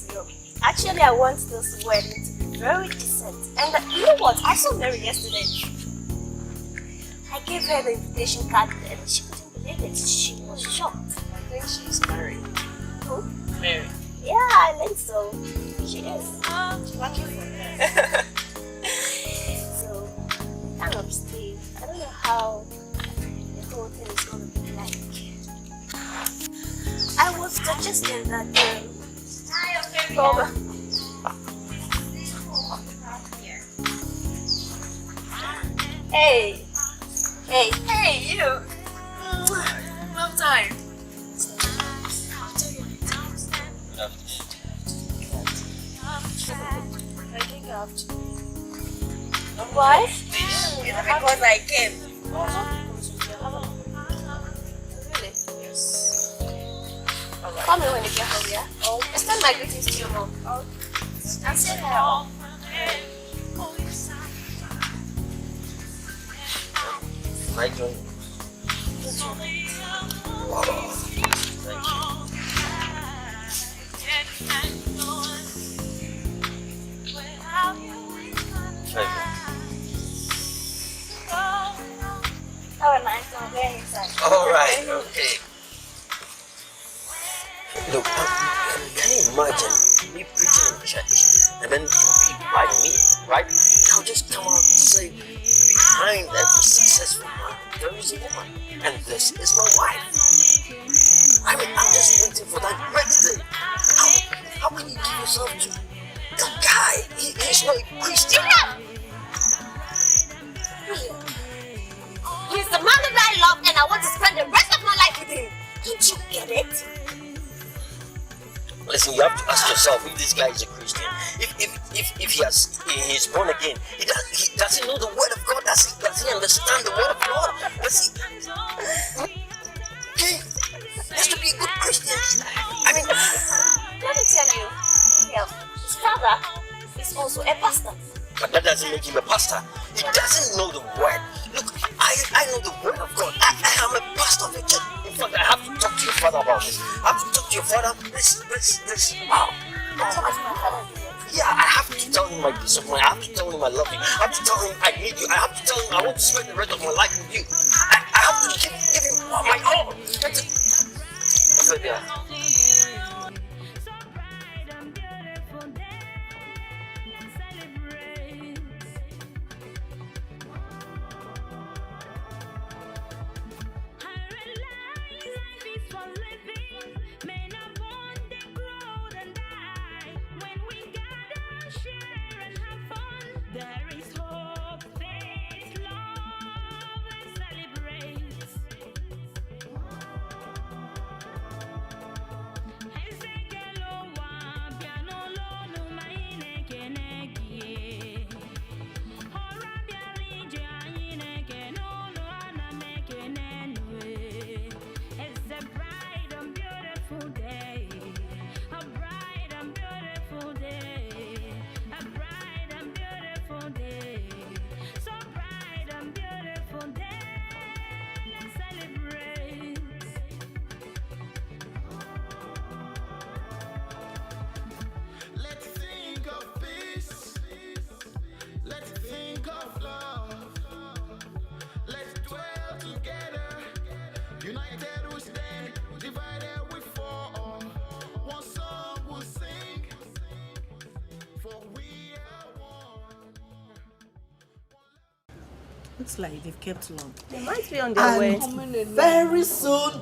Speaker 7: Actually, I want this wedding to be very decent. And you know what? I saw Mary yesterday. I gave her the invitation card and she couldn't believe it. She was shocked.
Speaker 10: I think she's married.
Speaker 7: Who?
Speaker 10: Mary.
Speaker 7: Yeah, I think so. She is.
Speaker 10: Lucky for her.
Speaker 7: So, kind of Steve. I don't know how the whole thing is going to be like. I was suggesting that Hey, you! Long time. I think I have to. Why? Because I came. Really? Yes. Right. Call me when you get home, yeah? Oh. Extend my greetings to your mom. Oh. And say hello.
Speaker 5: I join you. Wow. Thank you.
Speaker 7: Have a nice one. Very excited.
Speaker 5: All right. Okay. Look, can you imagine me preaching in church and then people writing me, right? I'll just come out and say, behind every successful man, there is a woman, and this is my wife. I mean, I'm just waiting for that birthday. How can you give yourself to that guy? He's not a Christian.
Speaker 7: He's the man that I love and I want to spend the rest of my life with him. Don't you get it?
Speaker 5: Listen, you have to ask yourself if this guy is a Christian. If he's born again, does he know the word of God? Does he understand the word of God? He has to be a good Christian. I mean,
Speaker 7: let me tell you, his father is also a pastor.
Speaker 5: But that doesn't make him a pastor. He doesn't know the word. Look, I know the word of God. I am a pastor of a church. In fact, I have to talk to your father about this. I have to talk to your father. This. Wow. Yeah, I have to tell him my peace of mind. I have to tell him I love you. I have to tell him I need you. I have to tell him I want to spend the rest of my life with you. I have to give him my all. So, yeah.
Speaker 9: Looks like they've kept long.
Speaker 10: They might be on their way.
Speaker 15: Very soon,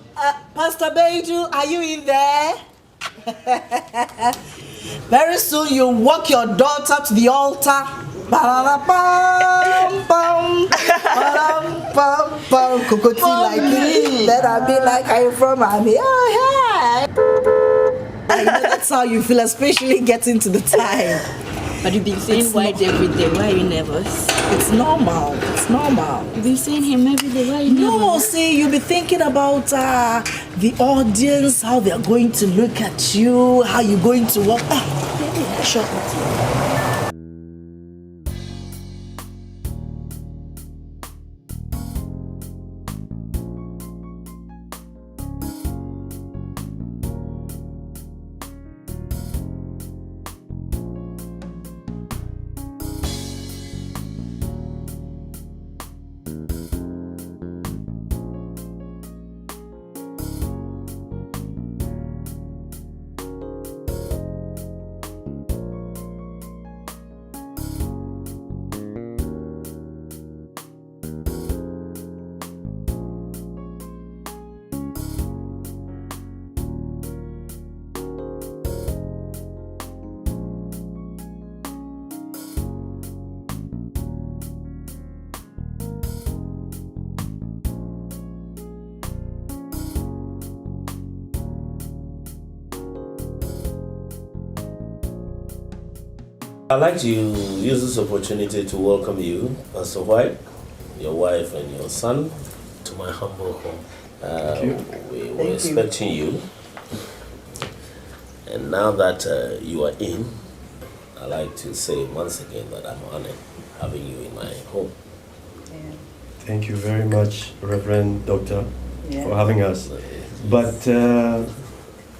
Speaker 15: Pastor Beju, are you in there? Very soon you'll walk your daughter to the altar. Kokoti like me. Then I'll be like, are you from Ami? Oh, hey. I know that's how you feel, especially getting to the time. But you've been saying white every day. Why are you nervous?
Speaker 16: It's normal. It's normal.
Speaker 15: You've been saying him every day. Why are you nervous?
Speaker 16: No, see, you'll be thinking about the audience, how they're going to look at you, how you're going to walk. Shut up.
Speaker 6: I'd like to use this opportunity to welcome you, Pastor White, your wife and your son, to my humble home. We were expecting you. And now that you are in, I'd like to say once again that I'm honored having you in my home.
Speaker 17: Thank you very much, Reverend Doctor, for having us. But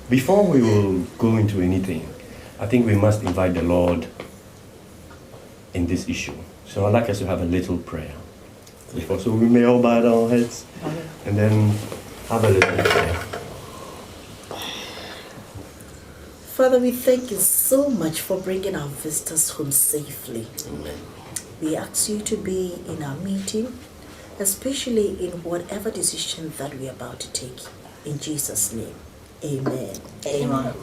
Speaker 17: before we will go into anything, I think we must invite the Lord in this issue. So I'd like us to have a little prayer before, so we may all bow our heads and then have a little prayer.
Speaker 16: Father, we thank you so much for bringing our visitors home safely.
Speaker 6: Amen.
Speaker 16: We ask you to be in our meeting, especially in whatever decision that we are about to take. In Jesus' name, amen. Amen.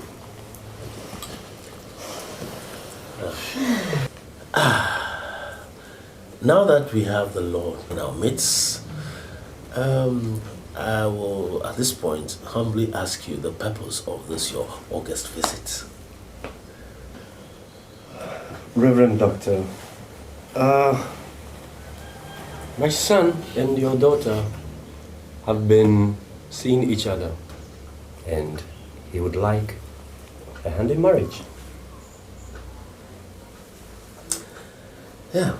Speaker 6: Now that we have the Lord in our midst, I will, at this point, humbly ask you the purpose of this your August visit.
Speaker 17: Reverend Doctor, my son and your daughter have been seeing each other, and he would like a hand in marriage.
Speaker 6: Yeah.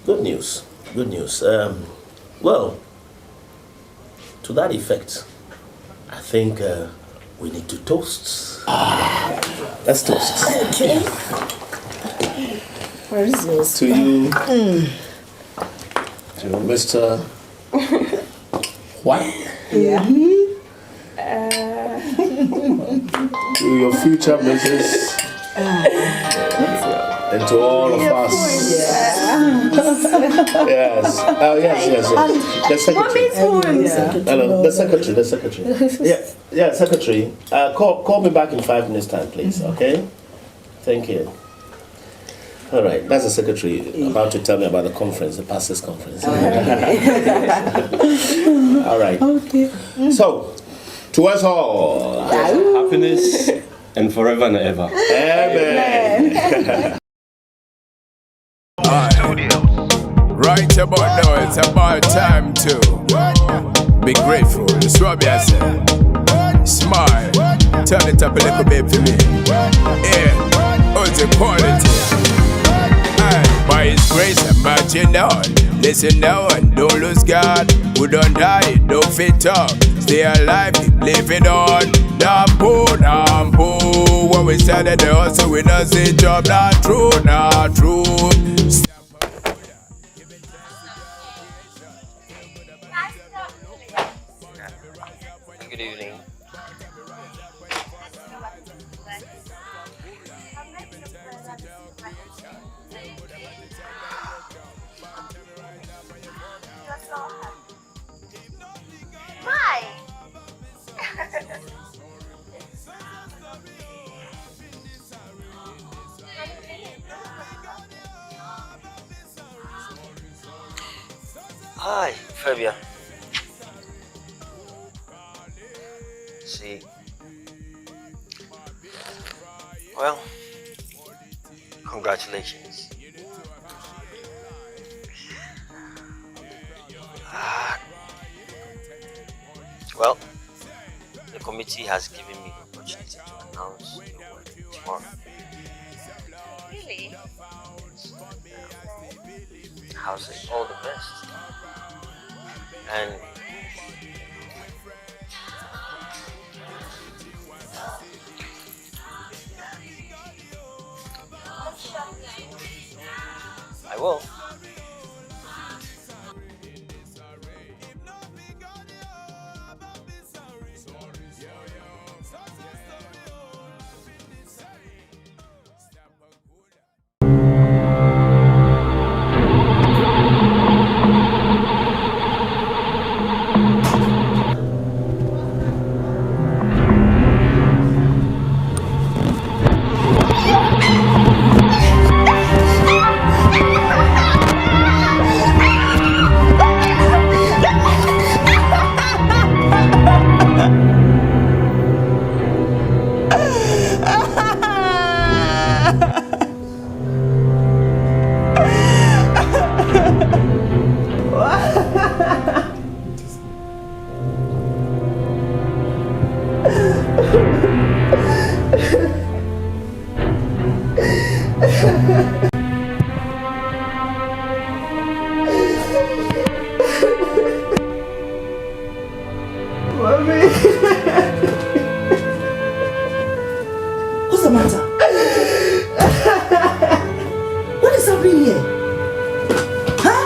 Speaker 6: Good news. Good news. Well, to that effect, I think we need to toast. Let's toast.
Speaker 16: Okay. Where is yours?
Speaker 6: To you, to Mr. White.
Speaker 16: Yeah.
Speaker 6: To your future Mrs. And to all of us. Yes. Oh, yes. The secretary. Hello, the secretary. Yeah, secretary. Call me back in 5 minutes time, please, okay? Thank you. All right, that's the secretary about to tell me about the conference, the pastors' conference. All right. Okay. So, to us all,
Speaker 17: happiness and forever and ever.
Speaker 6: Amen.
Speaker 11: Right about now, it's about time to be grateful. That's what I said. Smile, turn it up a little bit for me. Yeah, what's the quality? By His grace, I'm marching on. Listen now and don't lose God. Who don't die, don't fit up. Stay alive, keep living on. Not poor. When we started the hustle, we don't see job. Not true.
Speaker 5: Good evening.
Speaker 7: Hi.
Speaker 5: Hi, Fabia. See, well, Congratulations. Well, the committee has given me the opportunity to announce your word tomorrow.
Speaker 7: Really?
Speaker 5: How's it? All the best. And I will.
Speaker 15: What's the matter? What is happening here? Huh?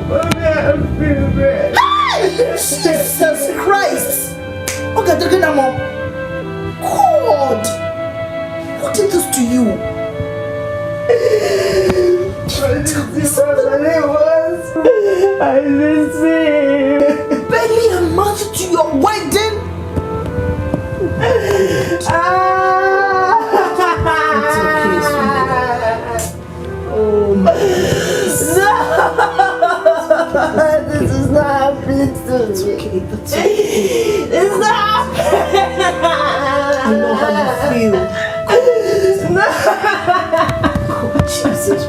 Speaker 15: Mommy, I feel bad. Jesus Christ! Okay, take it more. God! Who did this to you? I listen. Barely a month to your wedding. It's okay, sweetheart. Oh my goodness. No! This is not happening to me. It's okay, that's okay. It's not happening. I know how you feel. No! Oh, Jesus.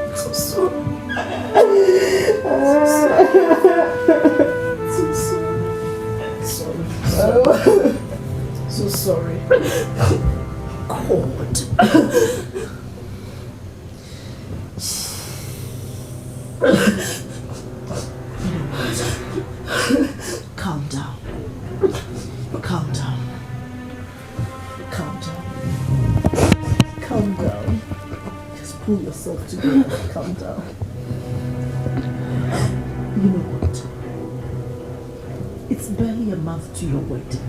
Speaker 15: I'm so sorry. So sorry. Sorry. So sorry. God. Calm down. Calm down. Calm down. Calm down. Just pull yourself together. Calm down. You know what? It's barely a month to your wedding.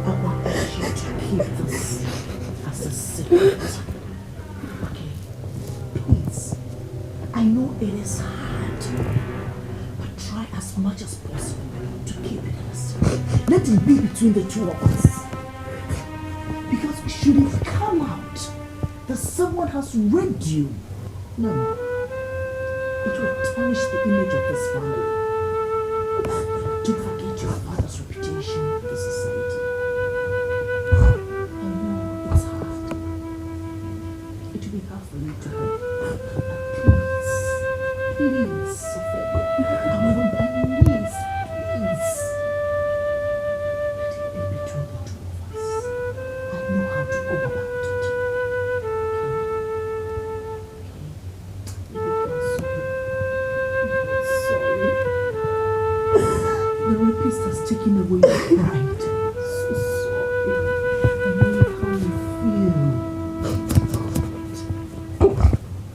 Speaker 15: I want you to keep this as a secret. Okay? Please. I know it is hard, but try as much as possible to keep it a secret. Let it be between the two of us. Because should it come out that someone has raped you, no. It will tarnish the image of this family. Don't forget your father's reputation in the society. I know it's hard. It will be hard for you to help. But please, Sophia, I'm on my knees, please. Let it be between the two of us. I know how to go about it. The rapist has taken away your pride. So sorry. I know how you feel.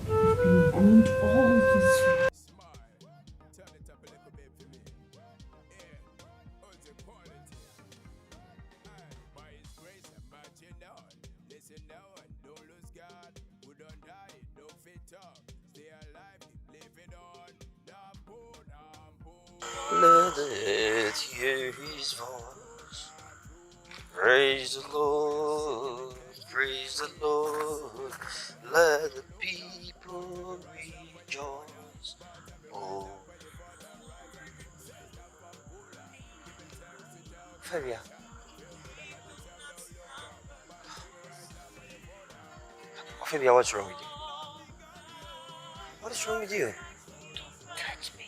Speaker 15: You've been groomed all this way.
Speaker 5: let it hear his voice. Praise the Lord, praise the Lord. Let the people rejoice. Oh, Feria. Ophelia, what's wrong with you? What is wrong with you?
Speaker 10: Don't touch me.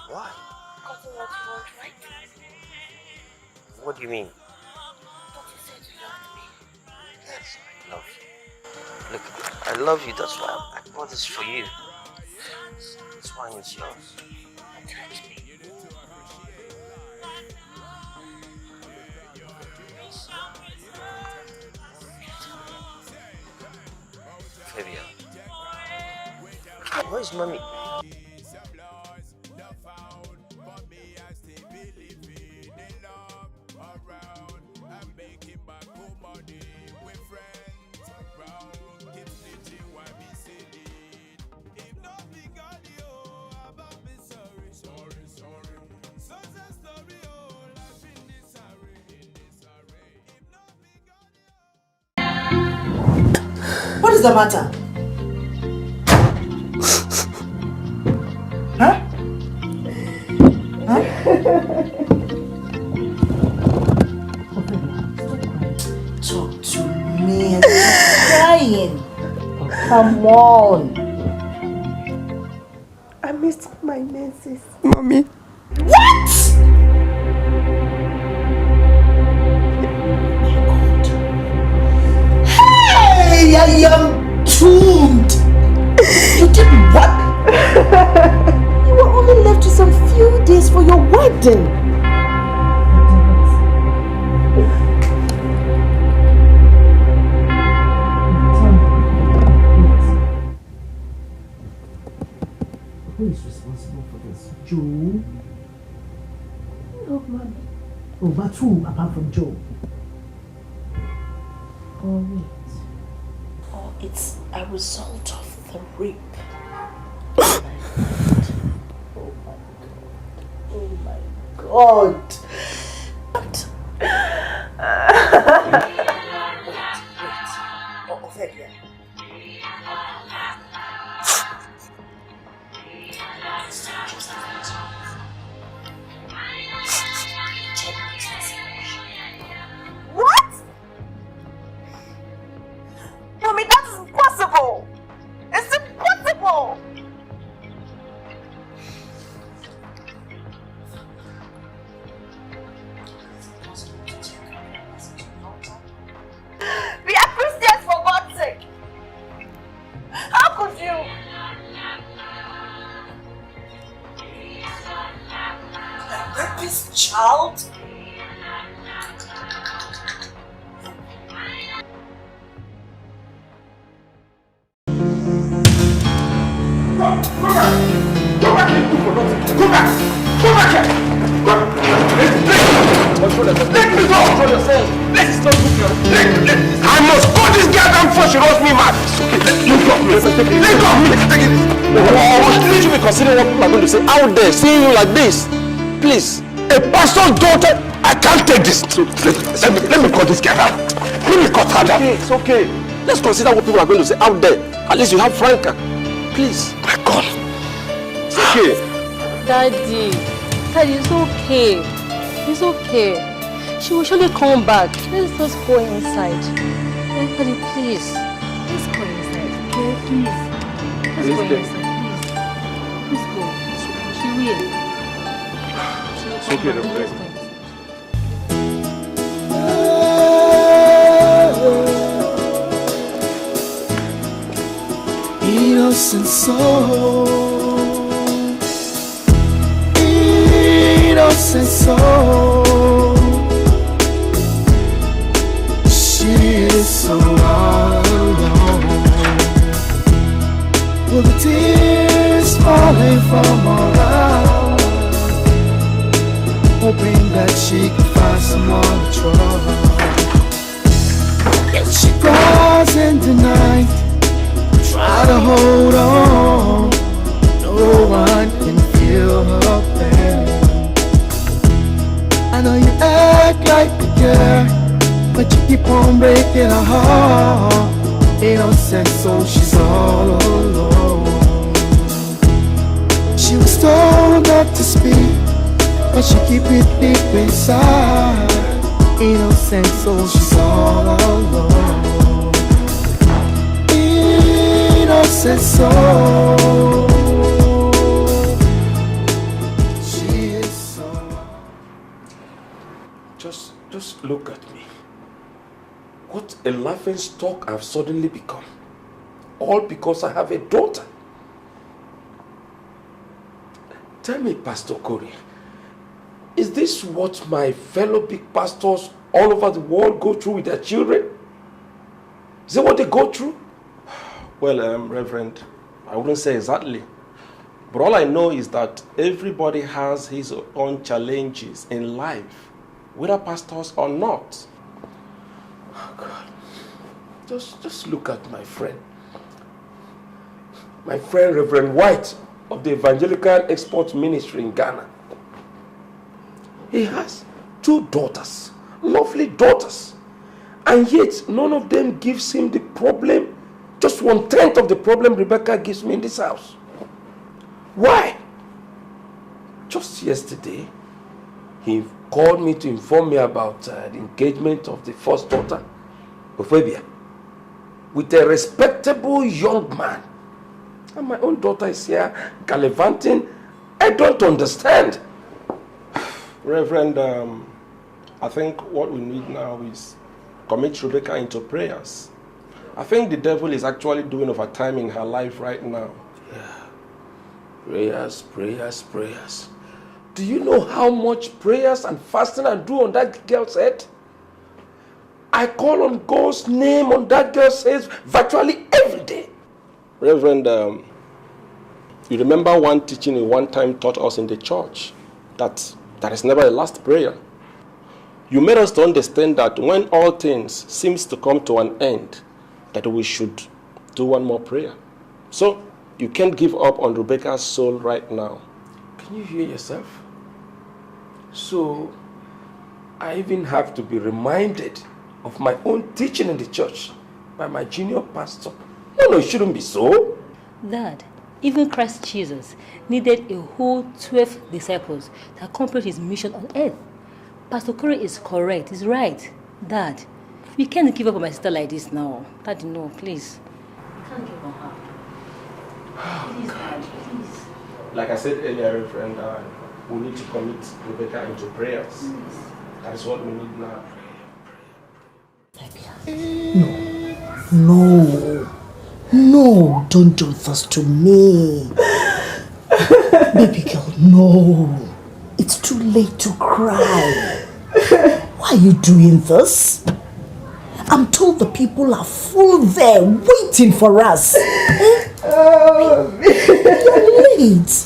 Speaker 5: Why?
Speaker 10: Because of what you want, right?
Speaker 5: What do you mean?
Speaker 10: Don't you said you loved me?
Speaker 5: Yes, I love you. Look, I love you, that's why I bought this for you. This wine is yours.
Speaker 10: Don't touch me.
Speaker 5: Fabia. Where's mommy?
Speaker 15: What is the matter? Huh? Huh? Talk to me and stop crying. Come on.
Speaker 10: I missed my menses.
Speaker 15: Mommy. What? Hey, I am doomed. You did what? You were only left with some few days for your wedding. Who is responsible for this? Joe? Oh, mommy. Oh, but who apart from Joe? Oh, wait. Oh, it's a result of the rape. Oh my God. Oh my God. What? Wait. Oh, Ophelia.
Speaker 10: What? Mommy, that is impossible! It's impossible! We are Christians, for God's sake! How could you?
Speaker 15: This child?
Speaker 14: Go back here! Let me go! Control yourself! This is not good. I must cut this girl down before she runs me mad! Let go of me! Let go of me! Didn't you be considering what people are going to say out there, seeing you like this? Please, a pastor's daughter, I can't take this. Let me cut this girl down. Let me cut her down. It's okay. Let's consider what people are going to say out there. At least you have Franca. Please. My God. It's okay.
Speaker 3: Daddy, it's okay. It's okay. She will surely come back. Let's just go inside. Daddy, please. Let's go inside, okay? Please. Let's go inside, please. Let's go. She will.
Speaker 14: It's okay, Let's go.
Speaker 18: Innocent soul, innocent soul. She is so all alone, with the tears falling from her eyes, hoping that she can find someone to trust. Yet she cries in the night, try to hold on, no one can feel her pain. I know you act like you care, but you keep on breaking her heart. Innocent soul, she's all alone. She was told not to speak, but she keep it deep inside. innocent soul, she's all alone. Innocent soul. She is so.
Speaker 14: Just look at me. What a laughing stock I've suddenly become. All because I have a daughter. Tell me, Pastor Corey, is this what my fellow big pastors all over the world go through with their children? Is that what they go through?
Speaker 12: Well, Reverend, I wouldn't say exactly. But all I know is that everybody has his own challenges in life, whether pastors or not.
Speaker 14: Oh God. Just look at my friend. My friend Reverend White of the Evangelical Export Ministry in Ghana. He has 2 daughters, lovely daughters, and yet none of them gives him the problem, just 1/10 of the problem Rebecca gives me in this house. Why? Just yesterday, he called me to inform me about the engagement of the first daughter, Mofe, with a respectable young man. And my own daughter is here gallivanting. I don't understand.
Speaker 12: Reverend, I think what we need now is commit Rebecca into prayers. I think the devil is actually doing overtime in her life right now.
Speaker 14: Yeah. Prayers, prayers, prayers. Do you know how much prayers and fasting I do on that girl's head? I call on God's name on that girl's head virtually every day.
Speaker 12: Reverend, you remember one teaching you one time taught us in the church, that there is never a last prayer. You made us to understand that when all things seems to come to an end, that we should do one more prayer. So you can't give up on Rebecca's soul right now.
Speaker 14: Can you hear yourself? So I even have to be reminded of my own teaching in the church by my junior pastor. No, it shouldn't be so.
Speaker 3: Dad, even Christ Jesus needed a whole 12 disciples to accomplish his mission on earth. Pastor Corey is correct, he's right. Dad, we can't give up on my sister like this now. Dad, no, please. We can't give up on her. Please, Dad, please.
Speaker 12: Like I said earlier, Reverend, we need to commit Rebecca into prayers. That is what we need now.
Speaker 15: No, don't do this to me. Baby girl, no. It's too late to cry. Why are you doing this? I'm told the people are full there waiting for us. You're late.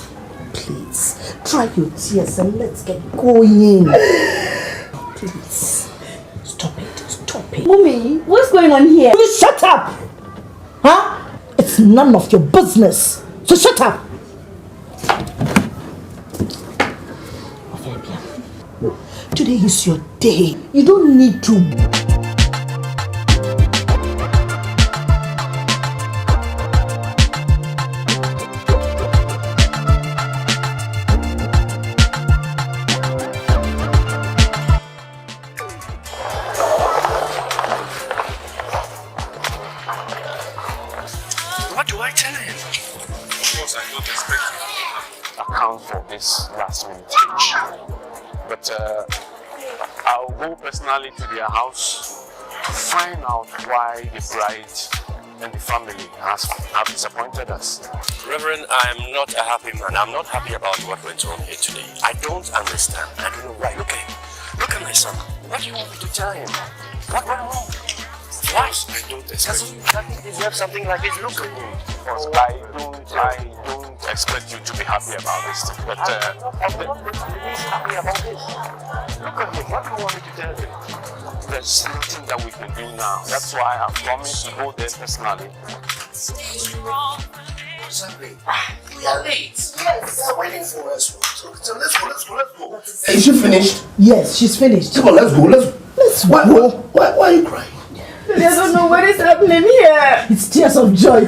Speaker 15: Please, dry your tears and let's get going. Please, stop it.
Speaker 10: Mommy, what's going on here?
Speaker 15: You shut up! Huh? It's none of your business. So shut up! Today is your day. You don't need to.
Speaker 19: What do I tell him? Of course, I don't expect you to account for this last minute change. But I'll go personally to their house to find out why the bride and the family have disappointed us.
Speaker 5: Reverend, I'm not a happy man. I'm not happy about what went on here today. I don't understand. I don't know why. Look at my son. What do you want me to tell him? What went wrong? Why? I don't expect you. Doesn't deserve something like this. Look at him.
Speaker 19: Because I don't expect you to be happy about this. But
Speaker 5: he's happy about this.
Speaker 19: Look at him. What do you want me to tell him? There's nothing that we can do now. That's why I promised to go there personally.
Speaker 1: What's happening? We are late. Yes. They're waiting for us. So let's go. Is she finished?
Speaker 15: Yes, she's finished.
Speaker 1: Come on, let's go. Why are you crying?
Speaker 10: I don't know what is happening here.
Speaker 15: It's tears of joy,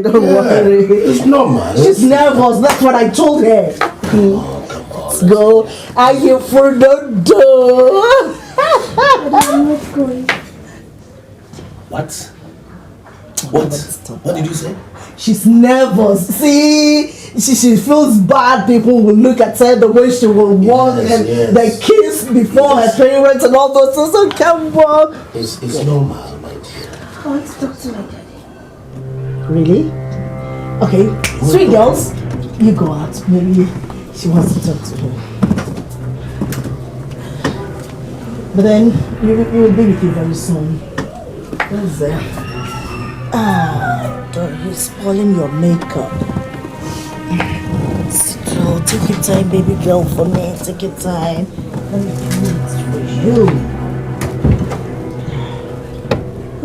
Speaker 15: don't worry.
Speaker 1: It's normal.
Speaker 15: She's nervous, that's what I told her.
Speaker 1: Come on.
Speaker 15: Let's go. I hear for the door. I'm not going.
Speaker 6: What? What? What did you say?
Speaker 15: She's nervous. See, she feels bad. People will look at her the way she will walk and they kiss before her parents and all those things. So come on.
Speaker 6: It's normal, my dear.
Speaker 15: I want to talk to my daddy. Really? Okay, sweet girls, you go out. Maybe she wants to talk to her. But then you will be with you very soon. What's that? You're spoiling your makeup. So take your time, baby girl, for me. Take your time. Let me do it for you.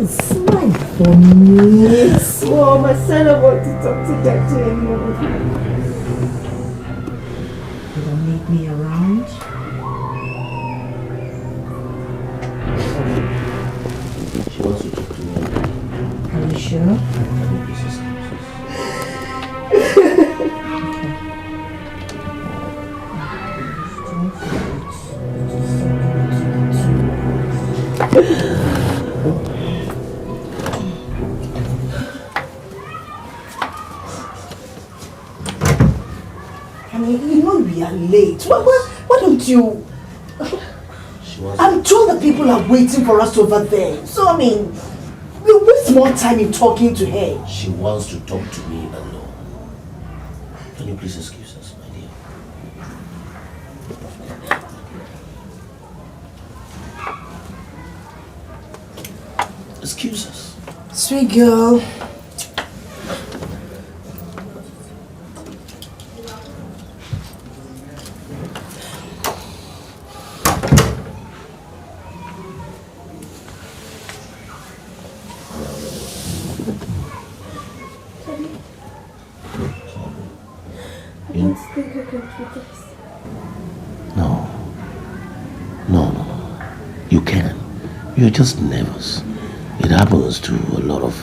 Speaker 15: Smile for me. Mom, I said I want to talk to Daddy anymore. You don't need me around?
Speaker 6: She wants to talk to me.
Speaker 15: Are you sure? I mean, you know we are late. Why don't you... I'm sure the people are waiting for us over there. So, I mean, we'll waste more time in talking to her.
Speaker 6: She wants to talk to me alone. Can you please excuse us, my dear? Excuse us.
Speaker 15: Sweet girl.
Speaker 6: No. You can. You're just nervous. It happens to a lot of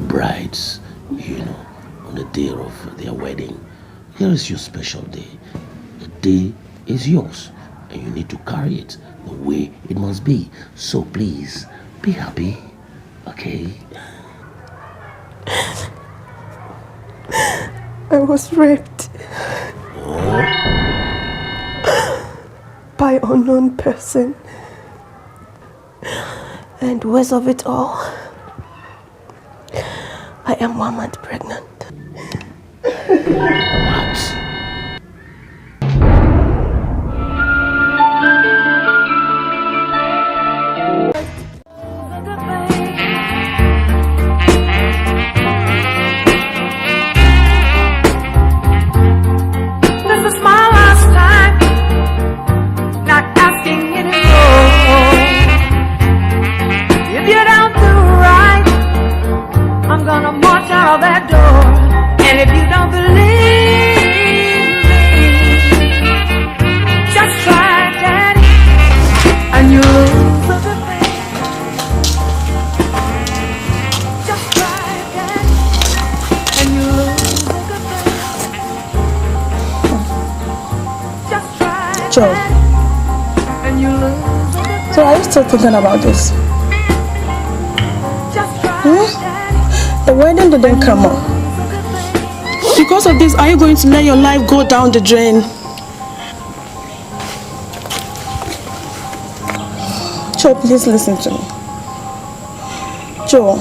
Speaker 6: brides, on the day of their wedding. Here is your special day. The day is yours, and you need to carry it the way it must be. So please, be happy, okay?
Speaker 8: I was raped. By an unknown person. And worst of it all, I am 1 month pregnant.
Speaker 6: What?
Speaker 18: This is my last time, not asking anymore. If you don't do right, I'm gonna march out of that door. And if you don't believe me, just try, Daddy, and you lose the thing. Just try, Daddy, and you lose the thing. Just try,
Speaker 9: Joe.
Speaker 18: and you lose the thing.
Speaker 9: So are you still thinking about this? The wedding didn't come up. Because of this, are you going to let your life go down the drain? Joe, please listen to me. Joe,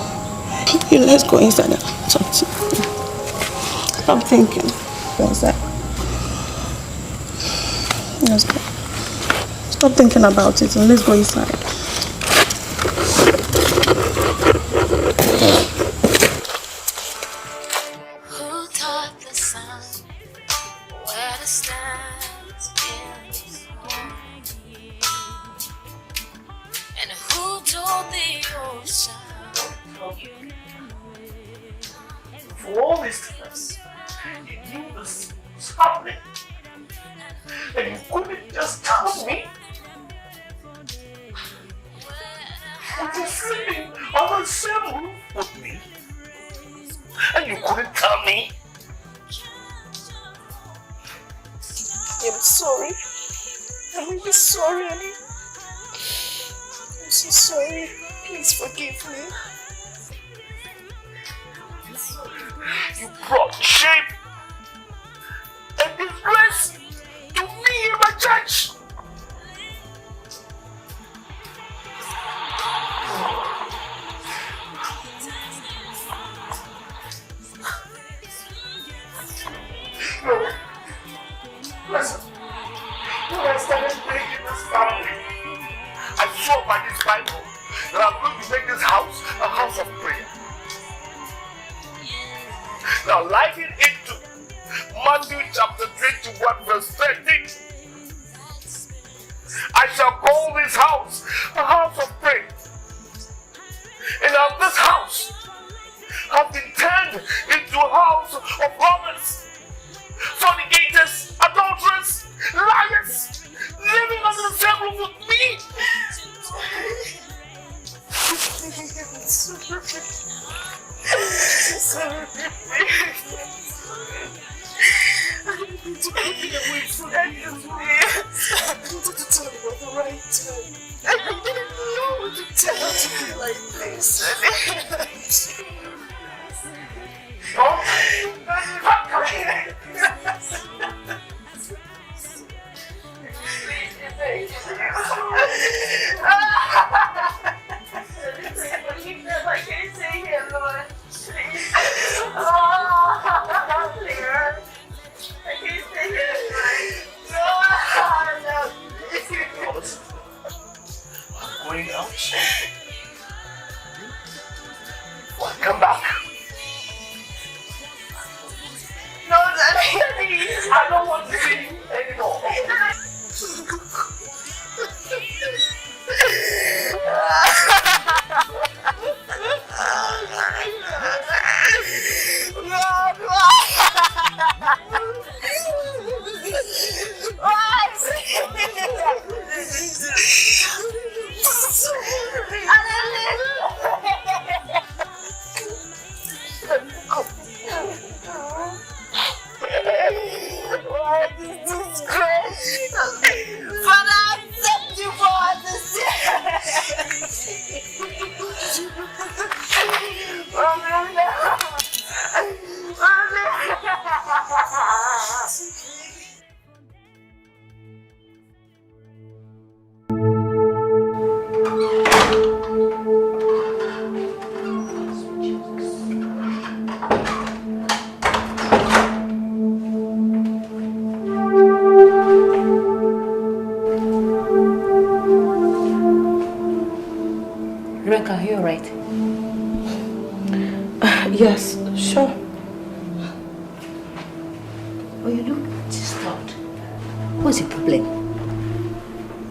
Speaker 9: let's go inside and talk to me. Stop thinking. Go inside. Let's go. Stop thinking about it and let's go inside.
Speaker 4: For all these times, you knew this was happening. And you couldn't just tell me. But you're sleeping on the same roof with me. And you couldn't tell me.
Speaker 8: I'm sorry. I'm really sorry, honey.
Speaker 7: so sorry. Please forgive me.
Speaker 19: You brought shame and disgrace to me in my church. Listen, when I started praying in this family, I swore by this Bible that I'm going to make this house a house of prayer. Now, liken it to Matthew chapter 21, verse 13. I shall call this house a house of prayer. And now this house has been turned into a house of robbers, fornicators, adulterers, liars, living under the same roof with me.
Speaker 7: Sorry. I didn't mean to put me away from you. I wanted to tell you at the right time. I didn't know what to tell you to be like this.
Speaker 19: Going out. Come back. No, Daddy. I don't want to see you anymore.
Speaker 3: Rebecca, are you alright?
Speaker 10: Yes, sure.
Speaker 3: Oh, you look disturbed. What's your problem?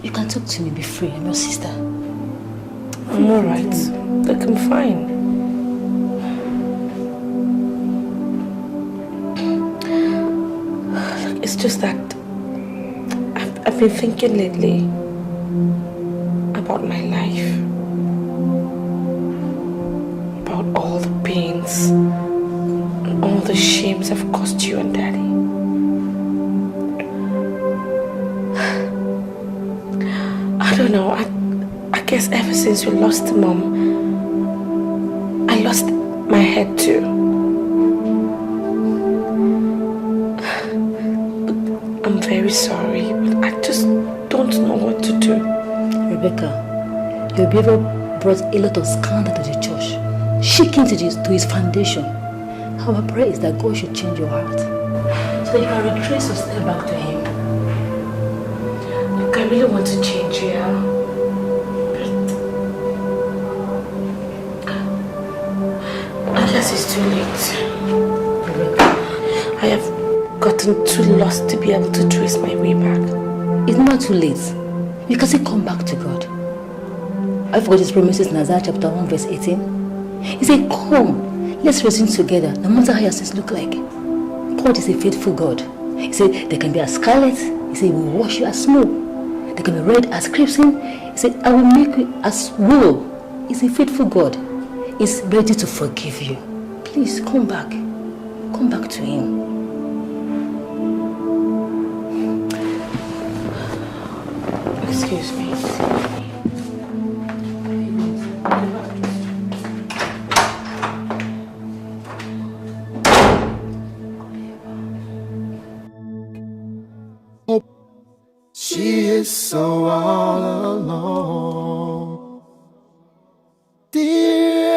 Speaker 3: You can talk to me, be free. I'm your sister.
Speaker 10: I'm alright. Like, I'm fine. It's just that I've been thinking lately about my life. About all the pains and all the shames I've caused you and Daddy. I don't know, I guess ever since we lost Mom, I lost my head too. I'm very sorry, but I just don't know what to do.
Speaker 3: Rebecca, your behavior brought a lot of scandal to the church, shaking to his foundation. Our prayer is that God should change your heart, so that you can retrace your step back to Him.
Speaker 10: Look, I really want to change you, yeah? But I guess it's too late. I have gotten too lost to be able to trace my way back.
Speaker 3: It's not too late. You can still come back to God. I forgot His promises in Isaiah chapter 1 verse 18. He said, come, let's reason together, no matter how your sins look like. God is a faithful God. He said, they can be as scarlet. He said, He will wash you as snow. They can be red as crimson. He said, I will make you as wool. He's a faithful God. He's ready to forgive you. Please, come back. Come back to Him.
Speaker 10: Excuse me.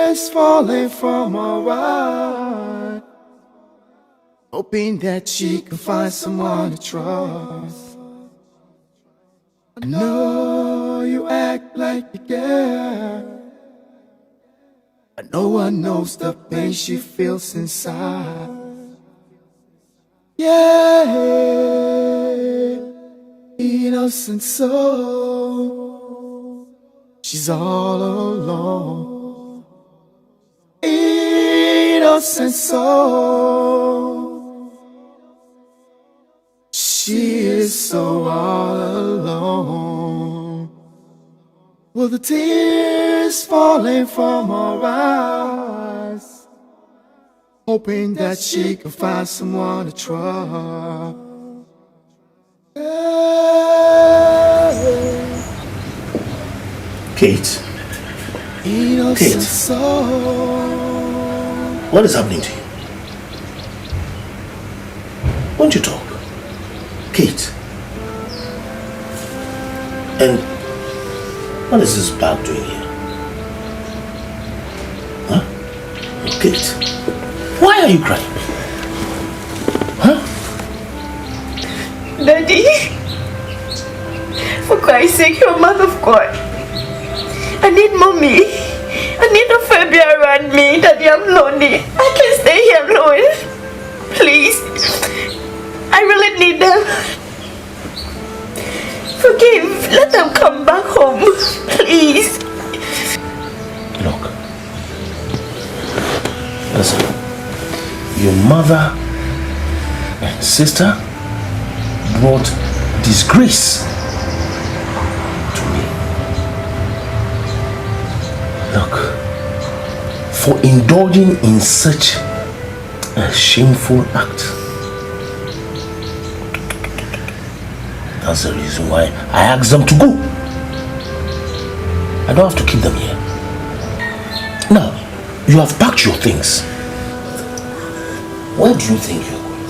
Speaker 18: tears falling from her eyes, hoping that she can find someone to trust. I know you act like you care, but no one knows the pain she feels inside. Yeah, innocent soul, she's all alone. Innocent soul, she is so all alone. With the tears falling from her eyes, hoping that she can find someone to trust.
Speaker 6: Kate. Kate. What is happening to you? Won't you talk? Kate. And what is this bag doing here? Huh? Kate, why are you crying? Huh?
Speaker 10: Daddy, for Christ's sake, you're a man of God. I need mommy. I need a baby around me. Daddy, I'm lonely. I can't stay here alone. Please. I really need them. Forgive. Let them come back home. Please.
Speaker 6: Look. Listen. Your mother and sister brought disgrace to me. Look, for indulging in such a shameful act. That's the reason why I asked them to go. I don't have to keep them here. Now, you have packed your things. Where do you think you're going?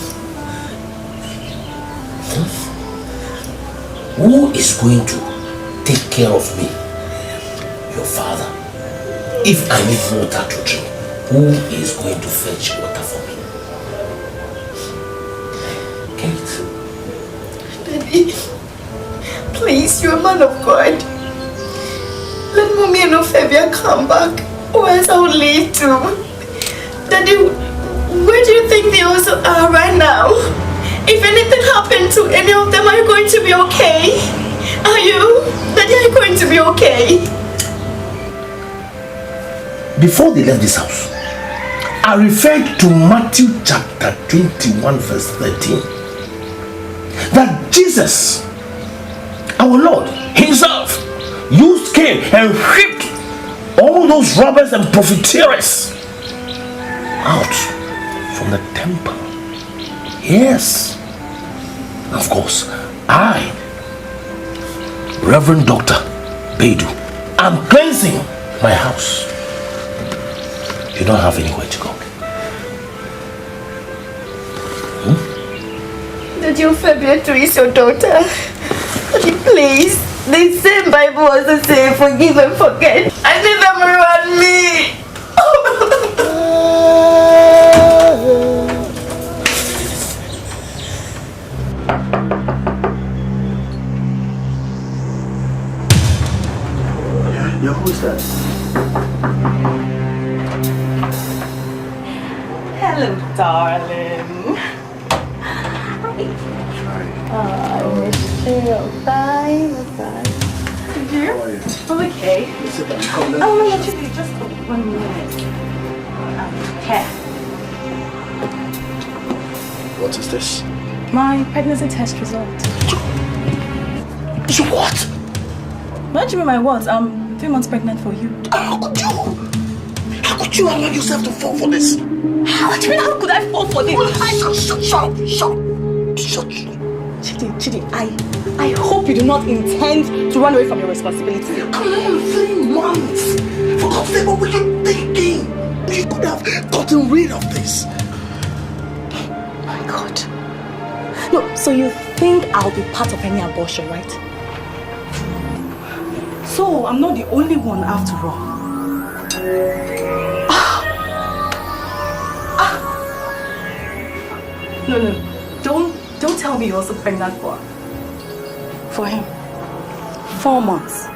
Speaker 6: Who is going to take care of me? Your father. If I need water to drink, who is going to fetch water for me? Kate.
Speaker 10: Daddy, please, you're a man of God. Let mommy and Ophelia come back, or else I will leave too. Daddy, where do you think they also are right now? If anything happened to any of them, are you going to be okay? Are you? Daddy, are you going to be okay?
Speaker 6: Before they left this house, I referred to Matthew chapter 21 verse 13. That Jesus, our Lord himself, used cane and whipped all those robbers and profiteers out from the temple. Yes. Of course, I, Reverend Dr. Bedu, am cleansing my house. You don't have anywhere to go.
Speaker 10: Daddy, Ophelia too is your daughter. Daddy, please. The same Bible also say forgive and forget. I need them around me.
Speaker 6: Yeah, who is that?
Speaker 9: Hello, darling. I missed you. Bye. Did you? How are you? I'm okay.
Speaker 6: Sit down. Come down.
Speaker 9: Oh, no, actually, just 1 minute. Here.
Speaker 6: What is this?
Speaker 9: My pregnancy test result.
Speaker 6: You what?
Speaker 9: What do you mean my what? I'm 3 months pregnant for you.
Speaker 6: How could you allow yourself to fall for this?
Speaker 9: How do you mean, how could I fall for this?
Speaker 6: Shut up.
Speaker 9: Chidi, I hope you do not intend to run away from your responsibility.
Speaker 6: Come on, 3 months. For God's sake, what were you thinking? You could have gotten rid of this.
Speaker 9: My God. No, so you think I'll be part of any abortion, right? So I'm not the only one after all. Don't tell me you're also pregnant for him. 4 months.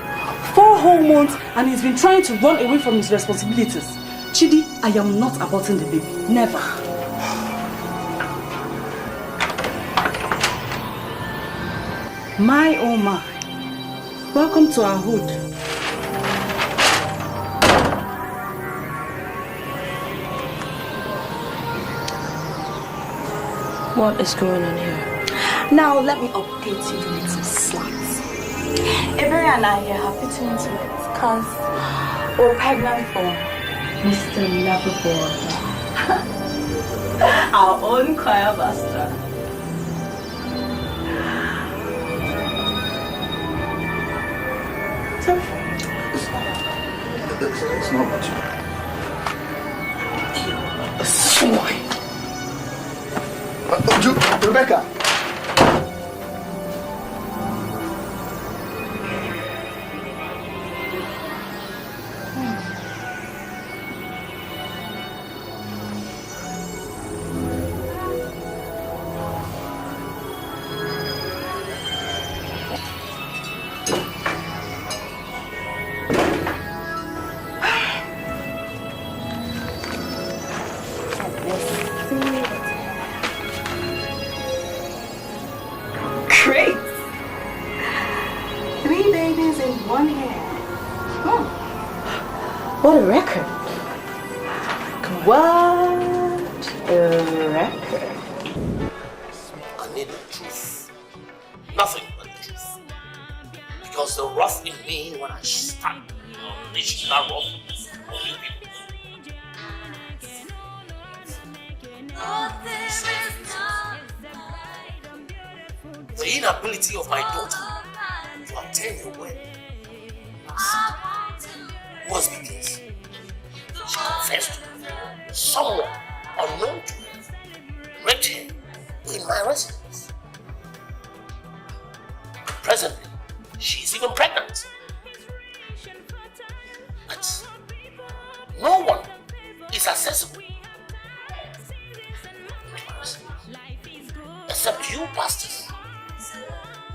Speaker 9: 4 whole months, and he's been trying to run away from his responsibilities. Chidi, I am not aborting the baby. Never. My oh my. Welcome to our hood.
Speaker 10: What is going on here?
Speaker 16: Now let me update you with some slides. Avery and I are happy to intimate because we're pregnant for Mr. Loverboy, our own choir master.
Speaker 1: It's not about you. Rebecca!
Speaker 16: Great! 3 babies in 1 year. What a record! What a record!
Speaker 4: I need the truth. Nothing but the truth. Because the wrath in me when I start unleashing that wrath on you people. The inability of my daughter to attend her wedding was because she confessed someone unknown to her raped her in my residence. Presently, she is even pregnant. But no one is accessible except you pastors.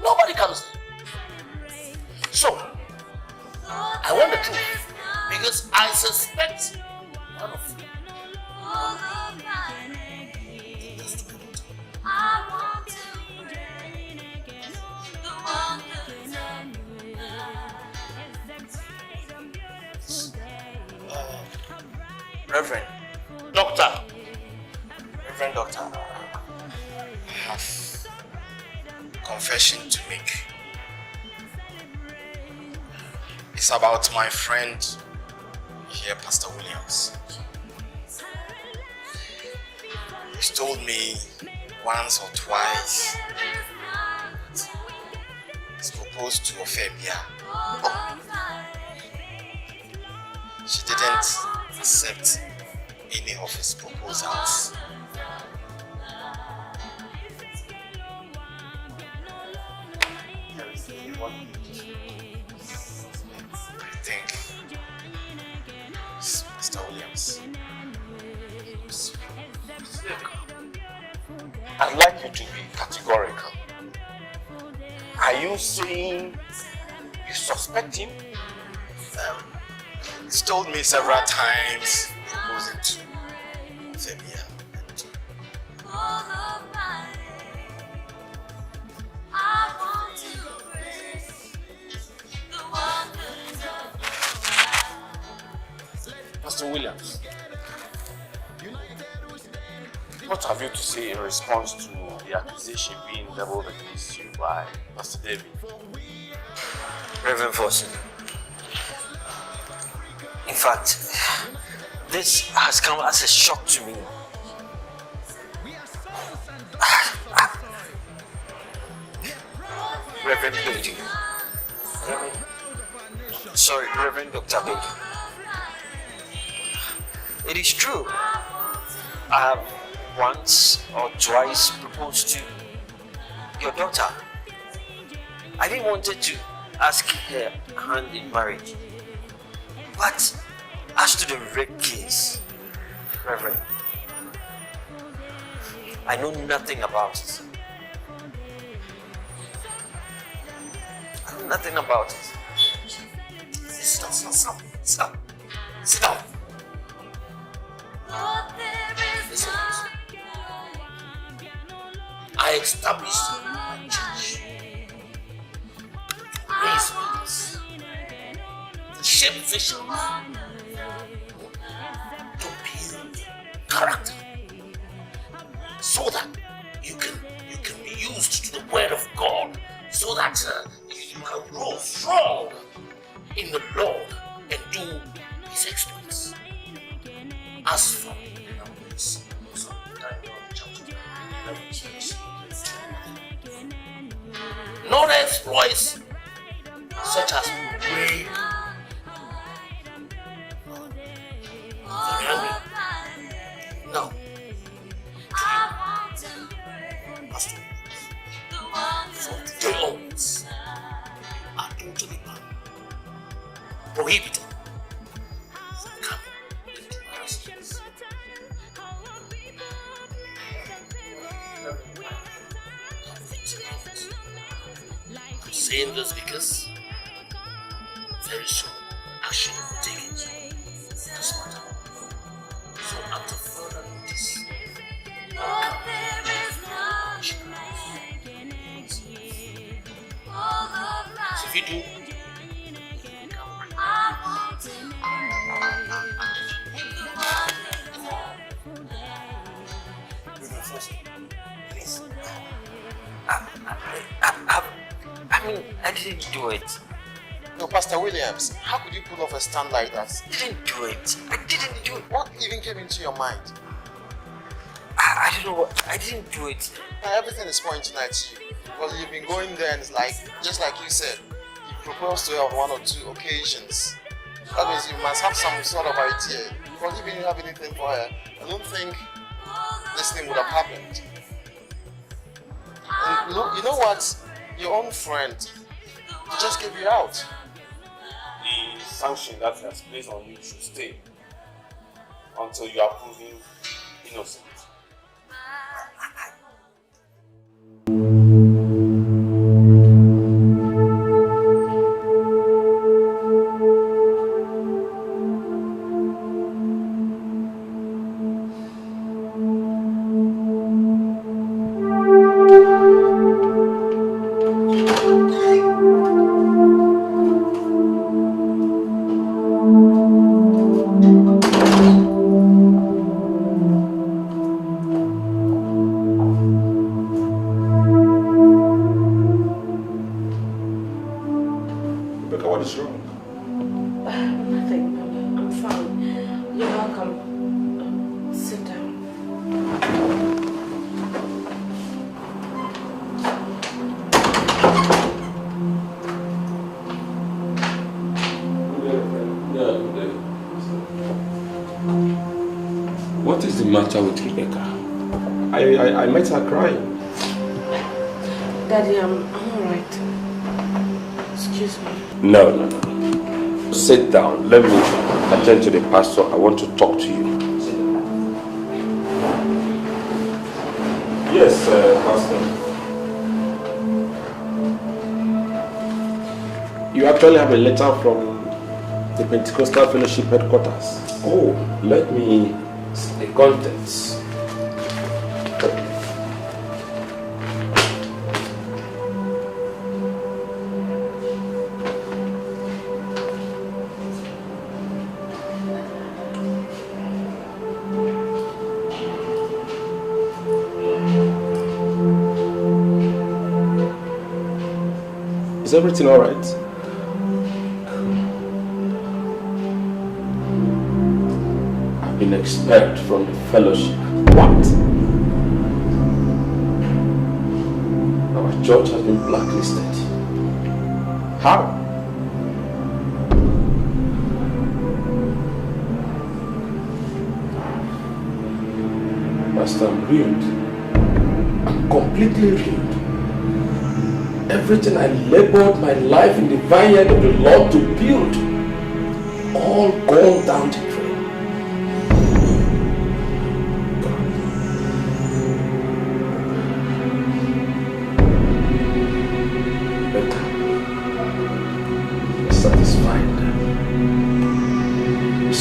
Speaker 4: Nobody comes in. So, I want the truth because I suspect one of you. Reverend Doctor, I have confession to make. It's about my friend here, Pastor Williams. He's told me once or twice he's proposed to Ophebia. She didn't accept any of his proposals. I think it's Mr. Williams. I'd like you to be categorical. Are you saying you suspect him? He's told me several times proposing to Fabia. Mr. Williams, what have you to say in response to the accusation being leveled against you by Pastor David?
Speaker 5: Reverend Forson, in fact, this has come as a shock to me. Reverend Lady. Sorry, Reverend Dr. Lady. It is true. I have once or twice proposed to your daughter. I even wanted to ask her hand in marriage. But as to the rape case, Reverend, I know nothing about it. I know nothing about it. Sit down. Sit down. Listen. I established my church to raise leaders, to shape vision, to build character, so that you can be used to the word of God, so that you can grow strong in the Lord and do His exploits. As for numbers, not exploits such as rain, no. From today onwards, are totally prohibited from coming into my residence. I'm saying this because very soon action will be taken on this matter. So after further notice, so if you do, please. I didn't do it.
Speaker 1: No, Pastor Williams, how could you pull off a stunt like that?
Speaker 5: I didn't do it. I didn't do it.
Speaker 1: What even came into your mind?
Speaker 5: I don't know what. I didn't do it.
Speaker 1: Now, everything is pointing at you. Because you've been going there and it's like, just like you said, you proposed to her on 1 or 2 occasions. That means you must have some sort of idea. Because if you didn't have anything for her, I don't think this thing would have happened. And look, you know what? Your own friend, he just gave you out.
Speaker 12: The sanction that he has placed on you should stay until you are proven innocent.
Speaker 14: What is the matter with Rebecca? I met her crying.
Speaker 10: Daddy, I'm alright. Excuse me.
Speaker 14: No. Sit down. Let me attend to the pastor. I want to talk to you. Yes, Pastor. You actually have a letter from the Pentecostal Fellowship headquarters. Oh, let me see the contents. Is everything all right? I've been expelled from the fellowship. What? Our church has been blacklisted. How? Pastor, I'm ruined. I'm completely ruined. Everything I labored my life in the vineyard of the Lord to build, all gone down the drain.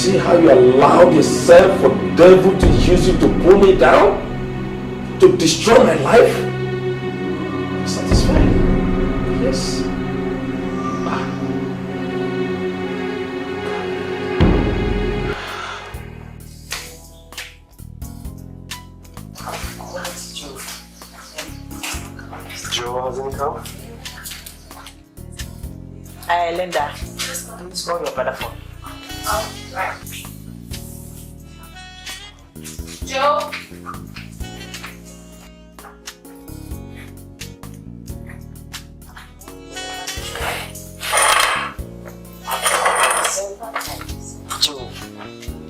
Speaker 14: see how you allowed yourself for the devil to use you to pull me down? To destroy my life? I'm satisfied. Yes.
Speaker 5: Joe hasn't come?
Speaker 20: Linda, please call your brother phone.
Speaker 16: Right. Joe?
Speaker 20: Joe,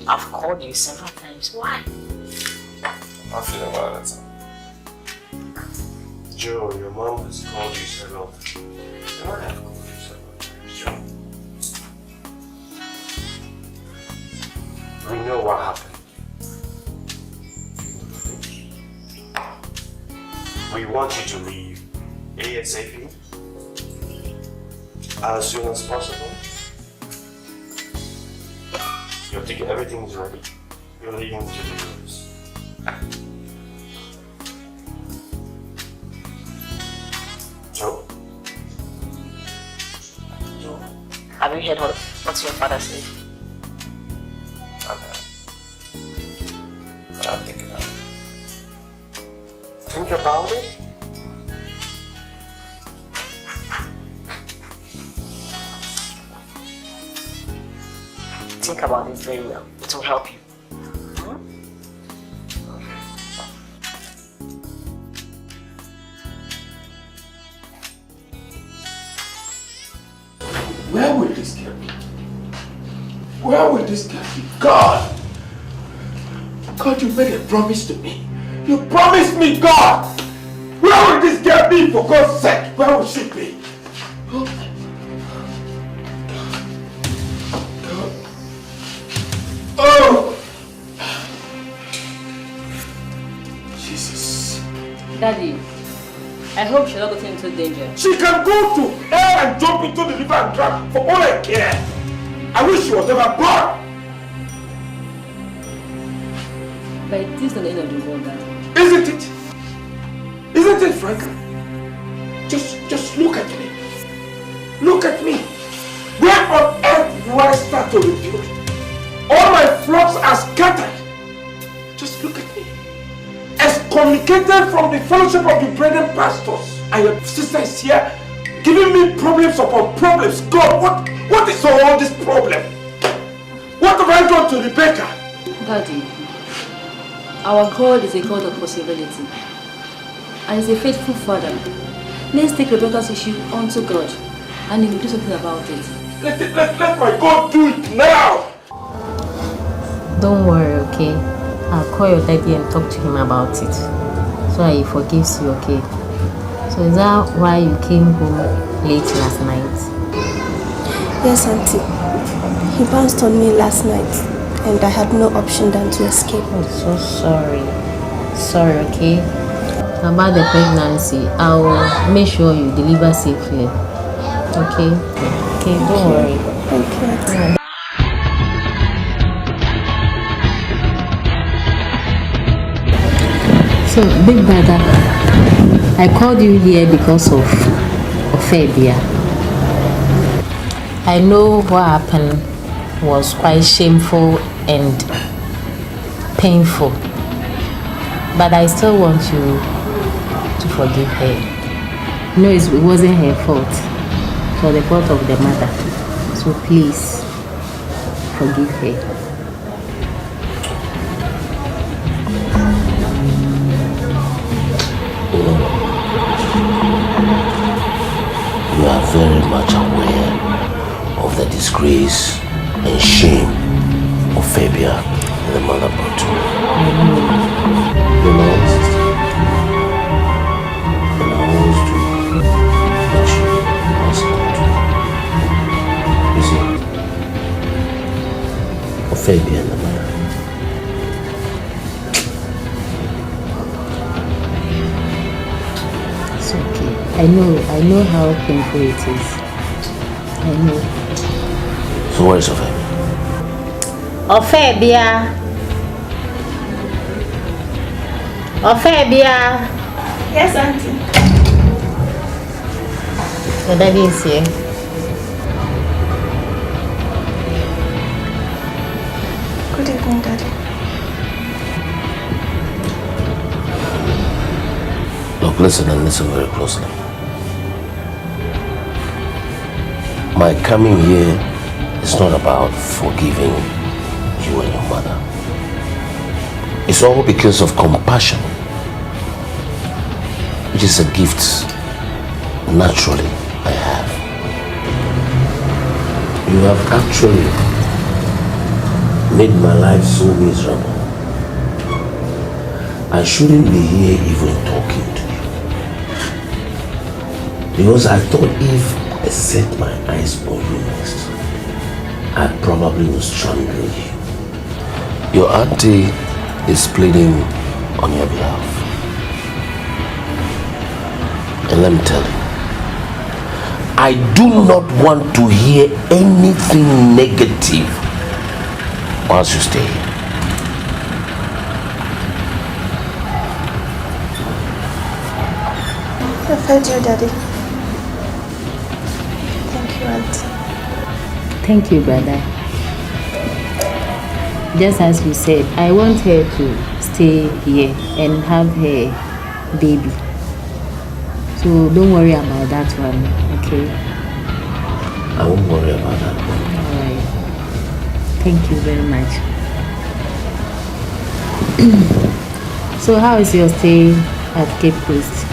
Speaker 20: I've called you several times. Why?
Speaker 12: I feel about it. Joe, your mom has called you several times. I have called you several times, Joe. We know what happened. We want you to leave ASAP as soon as possible. You're thinking everything is ready. You're leaving to the US. Joe?
Speaker 20: Joe, have you heard what your father said?
Speaker 12: I'll think about it. Think about it?
Speaker 20: Think about it very well. It will help you.
Speaker 14: Where will this get me? Where will this get me? God! God, you made a promise to me. You promised me, God! Where will this get me, for God's sake? Where will she be? Oh! Jesus.
Speaker 3: Daddy, I hope she's not getting into danger.
Speaker 14: She can go to hell and jump into the river and drown for all I care. I wish she was never born.
Speaker 3: But this is not the end of the world, Daddy.
Speaker 14: Isn't it? Isn't it, Franklin? Just look at me. Look at me. Where on earth do I start to rebuild? All my flocks are scattered. Just look at me. Excommunicated from the fellowship of the brethren pastors. And your sister is here giving me problems upon problems. God, what is all this problem? What have I done to Rebecca?
Speaker 3: Daddy, our God is a God of possibility. And is a faithful Father. Let's take Rebecca's issue onto God. And He will do something about it.
Speaker 14: Let my God do it now!
Speaker 21: Don't worry, okay? I'll call your daddy and talk to him about it. So that he forgives you, okay? So is that why you came home late last night?
Speaker 8: Yes, Auntie. He bounced on me last night and I had no option than to escape.
Speaker 21: I'm so sorry. Sorry, okay? About the pregnancy, I'll make sure you deliver safely. Okay? Okay, don't worry.
Speaker 8: Okay.
Speaker 21: So, big brother, I called you here because of Ophelia. I know what happened was quite shameful and painful, but I still want you to forgive her. No, it wasn't her fault. It was the fault of the mother. So please, forgive her.
Speaker 6: You are very much aware of the disgrace and shame of Fabia and the mother brought to me. You know, sister, and I always do what you ask me to. You see, of Fabia and the mother.
Speaker 21: It's okay. I know how painful it is. I know.
Speaker 6: So where is Ophelia?
Speaker 21: Ophelia.
Speaker 10: Yes, Auntie.
Speaker 21: Your daddy is here.
Speaker 10: Good evening, Daddy.
Speaker 6: Look, listen and listen very closely. My coming here is not about forgiving you and your mother. It's all because of compassion, which is a gift naturally I have. You have actually made my life so miserable. I shouldn't be here even talking to you. Because I thought if I set my eyes on you next, I probably would strangle you. Your auntie is pleading on your behalf. And let me tell you, I do not want to hear anything negative whilst you stay here.
Speaker 10: I've heard you, Daddy. Thank you, Auntie.
Speaker 21: Thank you, brother. Just as you said, I want her to stay here and have her baby. So don't worry about that one, okay?
Speaker 6: I won't worry about that one.
Speaker 21: Alright. Thank you very much. So how is your stay at Cape Coast?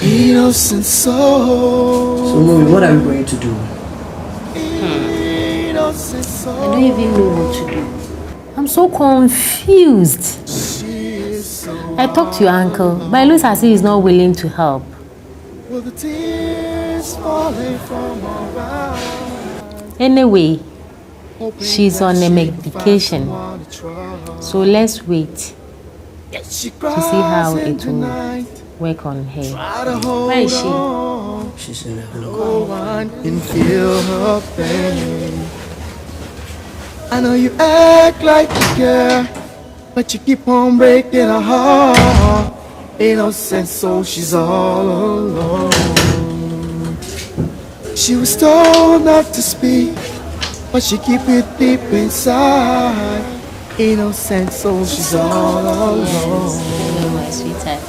Speaker 18: Innocent soul.
Speaker 15: So, Nolly, what are we going to do?
Speaker 21: I don't even know what to do. I'm so confused. I talked to your uncle, but it looks as if he's not willing to help. Anyway, she's on a medication, so let's wait to see how it will work on her. Where is she?
Speaker 15: She's in the
Speaker 18: No one can feel her pain. I know you act like you care, but you keep on breaking her heart. Innocent soul, she's all alone. She was told not to speak, but she keep it deep inside. Innocent soul, she's all alone.
Speaker 21: Hello, my sweetheart.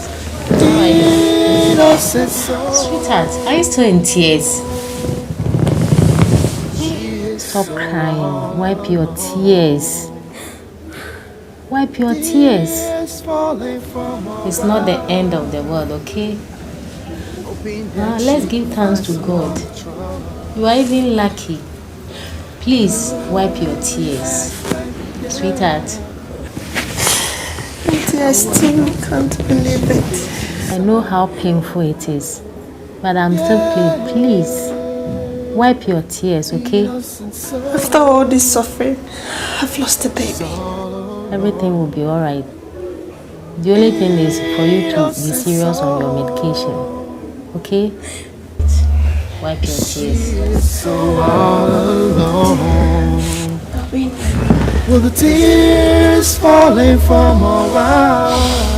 Speaker 21: How are you? Sweetheart, are you still in tears? Stop crying. Wipe your tears. Wipe your tears. It's not the end of the world, okay? Now let's give thanks to God. You are even lucky. Please wipe your tears. Sweetheart.
Speaker 8: I still can't believe it.
Speaker 21: I know how painful it is, but I'm still please wipe your tears, okay?
Speaker 8: After all this suffering, I've lost a baby.
Speaker 21: Everything will be alright. The only thing is for you to be serious on your medication, okay? Wipe your tears.
Speaker 18: So all alone. Will the tears falling from our eyes?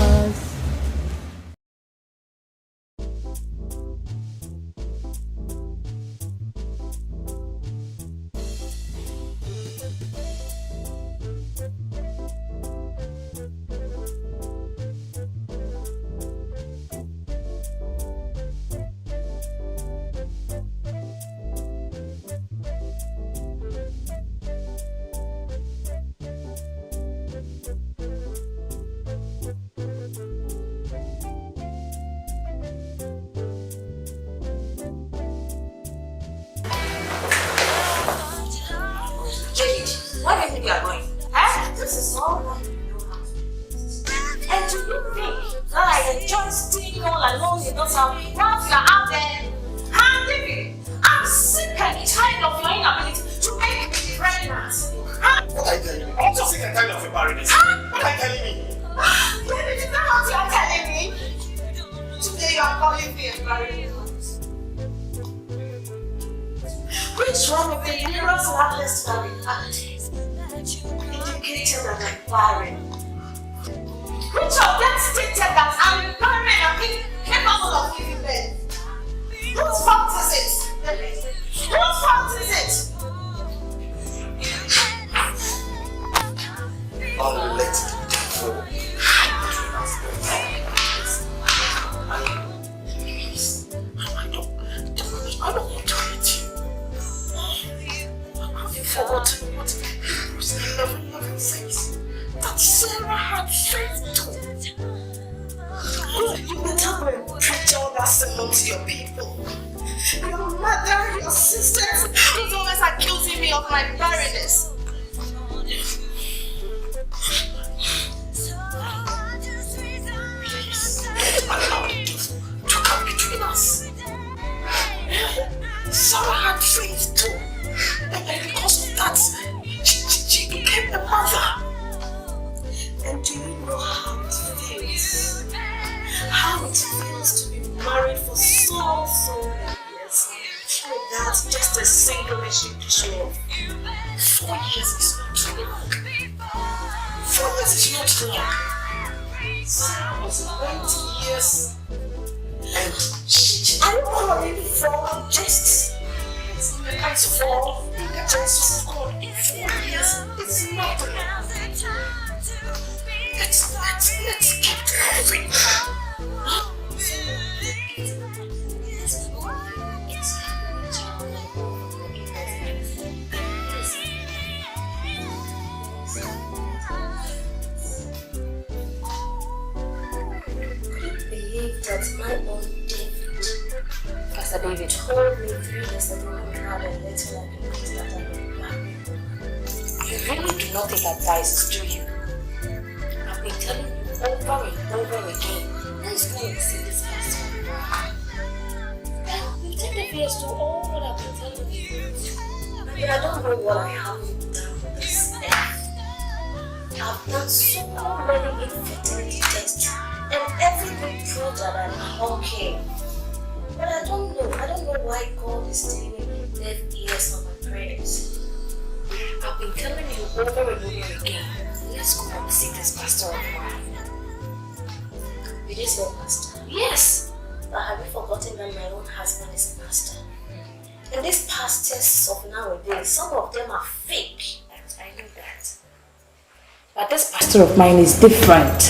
Speaker 10: Of mine is different.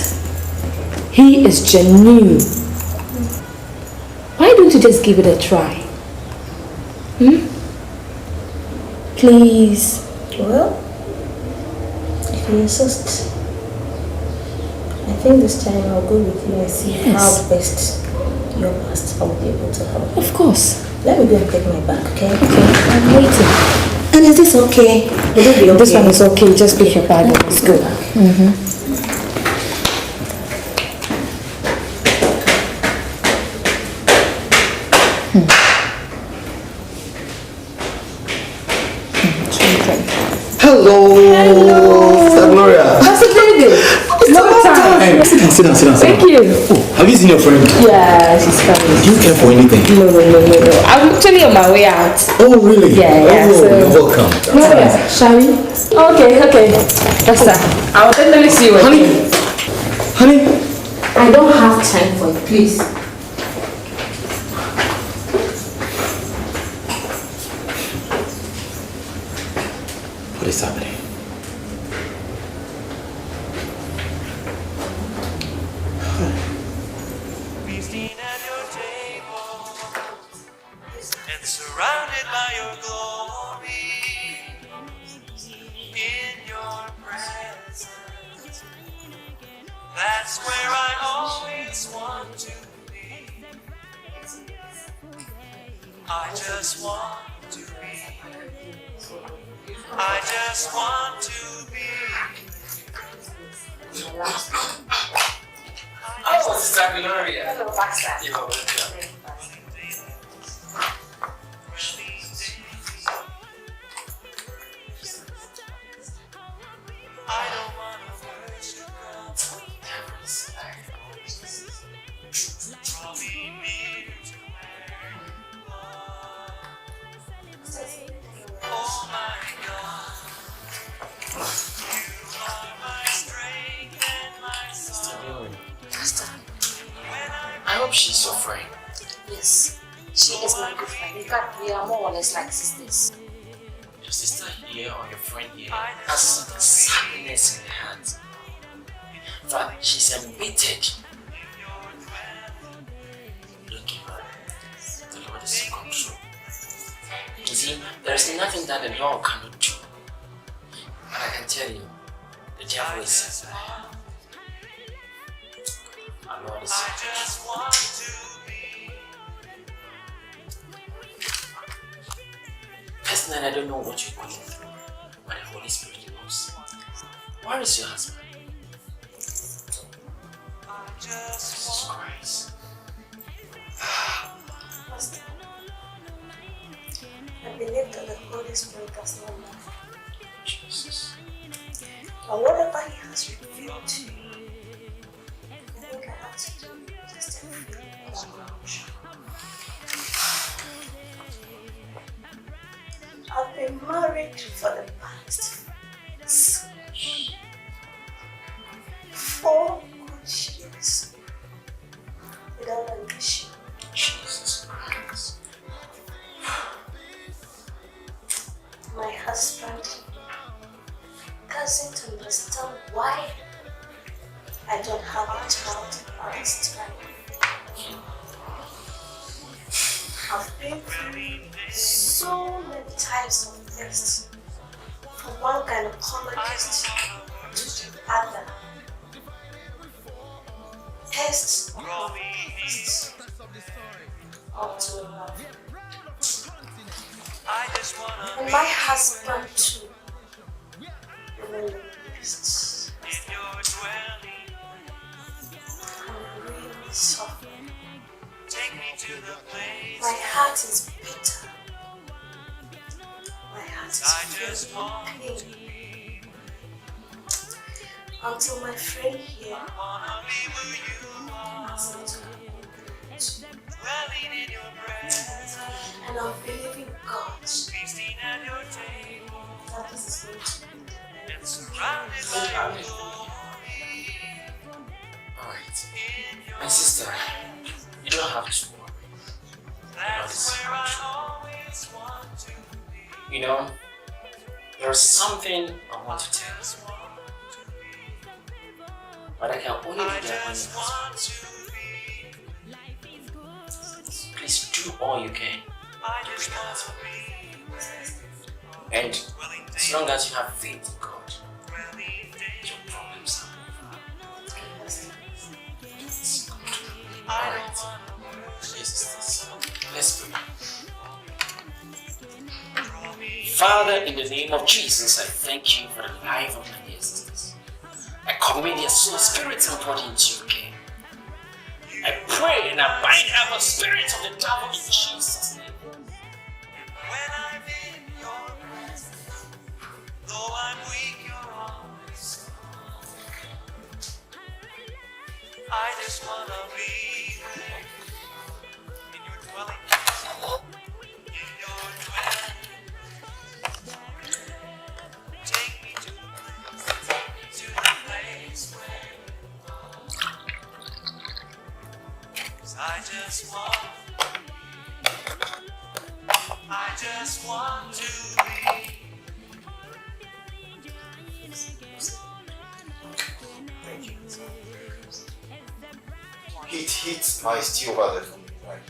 Speaker 10: He is genuine.
Speaker 3: Why don't you just give it a try? Please.
Speaker 8: Well, if you insist, I think this time I'll go with you and see how best your past I will be able to help.
Speaker 3: Of course.
Speaker 8: Let me go and take my bag, okay?
Speaker 3: Okay, I'm waiting.
Speaker 8: And is this okay? Will it be okay?
Speaker 3: This one is okay. Just pick your bag and let's go.
Speaker 1: Hello. Sister Gloria.
Speaker 3: That's a baby.
Speaker 1: Long time. Sit down.
Speaker 3: Thank you.
Speaker 1: Oh, have you seen your friend?
Speaker 3: Yeah, she's coming.
Speaker 1: Do you care for anything?
Speaker 3: No. I'm actually on my way out.
Speaker 1: Oh, really?
Speaker 3: Yeah.
Speaker 1: Oh,
Speaker 3: So
Speaker 1: you're welcome.
Speaker 3: yeah. Shall we? Okay. Esther, I'll definitely see you again.
Speaker 1: Honey.
Speaker 3: I don't have time for it, please.
Speaker 1: What is happening?
Speaker 13: And surrounded by your glory, in your presence, that's where I always want to be. I just want to be. I just want to be.
Speaker 2: Oh, Sister Gloria.
Speaker 13: Hello, Pastor.
Speaker 2: You're welcome.
Speaker 13: I don't want to worship God. Draw me near to where you are. Oh my God, you are my strength and my soul.
Speaker 20: I hope she's your friend. Yes, she is my good friend. In fact, we are more or less like sisters.
Speaker 2: Your sister here or your friend here has sadness in her heart. In fact, she's embittered. Don't give her. The Lord is in control. You see, there is nothing that the Lord cannot do. But I can tell you, the devil is our Lord is in control. Personally, I don't know what you're going through, but the Holy Spirit knows. Where is your husband? Jesus Christ.
Speaker 8: Pastor, I believe that the Holy Spirit does not lie.
Speaker 2: Jesus.
Speaker 8: And whatever He has revealed to you, I think I have to do just a few I've been married for the past 4 good years without an issue.
Speaker 2: Jesus Christ.
Speaker 8: My husband doesn't understand why I don't have a child at this time. I've been through so many types of tests, from one gynecologist to the other. Tests, up to love. And my husband too. Really pissed. I'm really suffering. My heart is bitter. My heart is filled with pain. Until my friend here asked me to come and I'm believing God that this is going to be
Speaker 2: Alright. My sister, you don't have to worry. God is in control. You know, there's something I want to tell you. But I can only do that when you husband.
Speaker 4: do all you can. And as long as you have faith in God, your problems are over. Alright. Let's pray. Father, in the name of Jesus, I thank you for the life of my sisters. I commit their soul, spirit, and body into your care. I pray and I bind up the spirits of the devil in Jesus' name. When I'm in your presence, though I'm weak, you're always I just wanna be there in your dwelling place, in your dwelling. Take me to the place where I just want to be. Thank you.
Speaker 17: Heat my stew over there for me, right?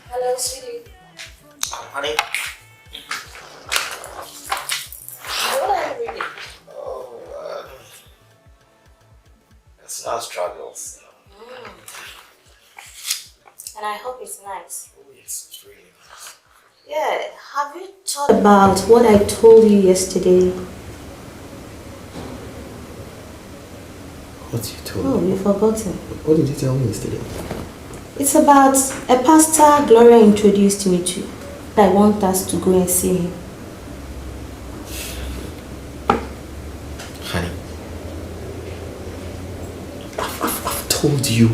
Speaker 20: Hello, sweetie.
Speaker 17: Honey?
Speaker 20: What are you reading?
Speaker 17: It's not struggles.
Speaker 20: And I hope it's nice.
Speaker 17: Oh, yes, it's really nice.
Speaker 20: Yeah, have you thought about what I told you yesterday?
Speaker 6: What you told
Speaker 20: Oh,
Speaker 6: me?
Speaker 20: you've forgotten.
Speaker 6: What did you tell me yesterday?
Speaker 20: It's about a pastor Gloria introduced me to. I want us to go and see him.
Speaker 6: Honey, I've told you,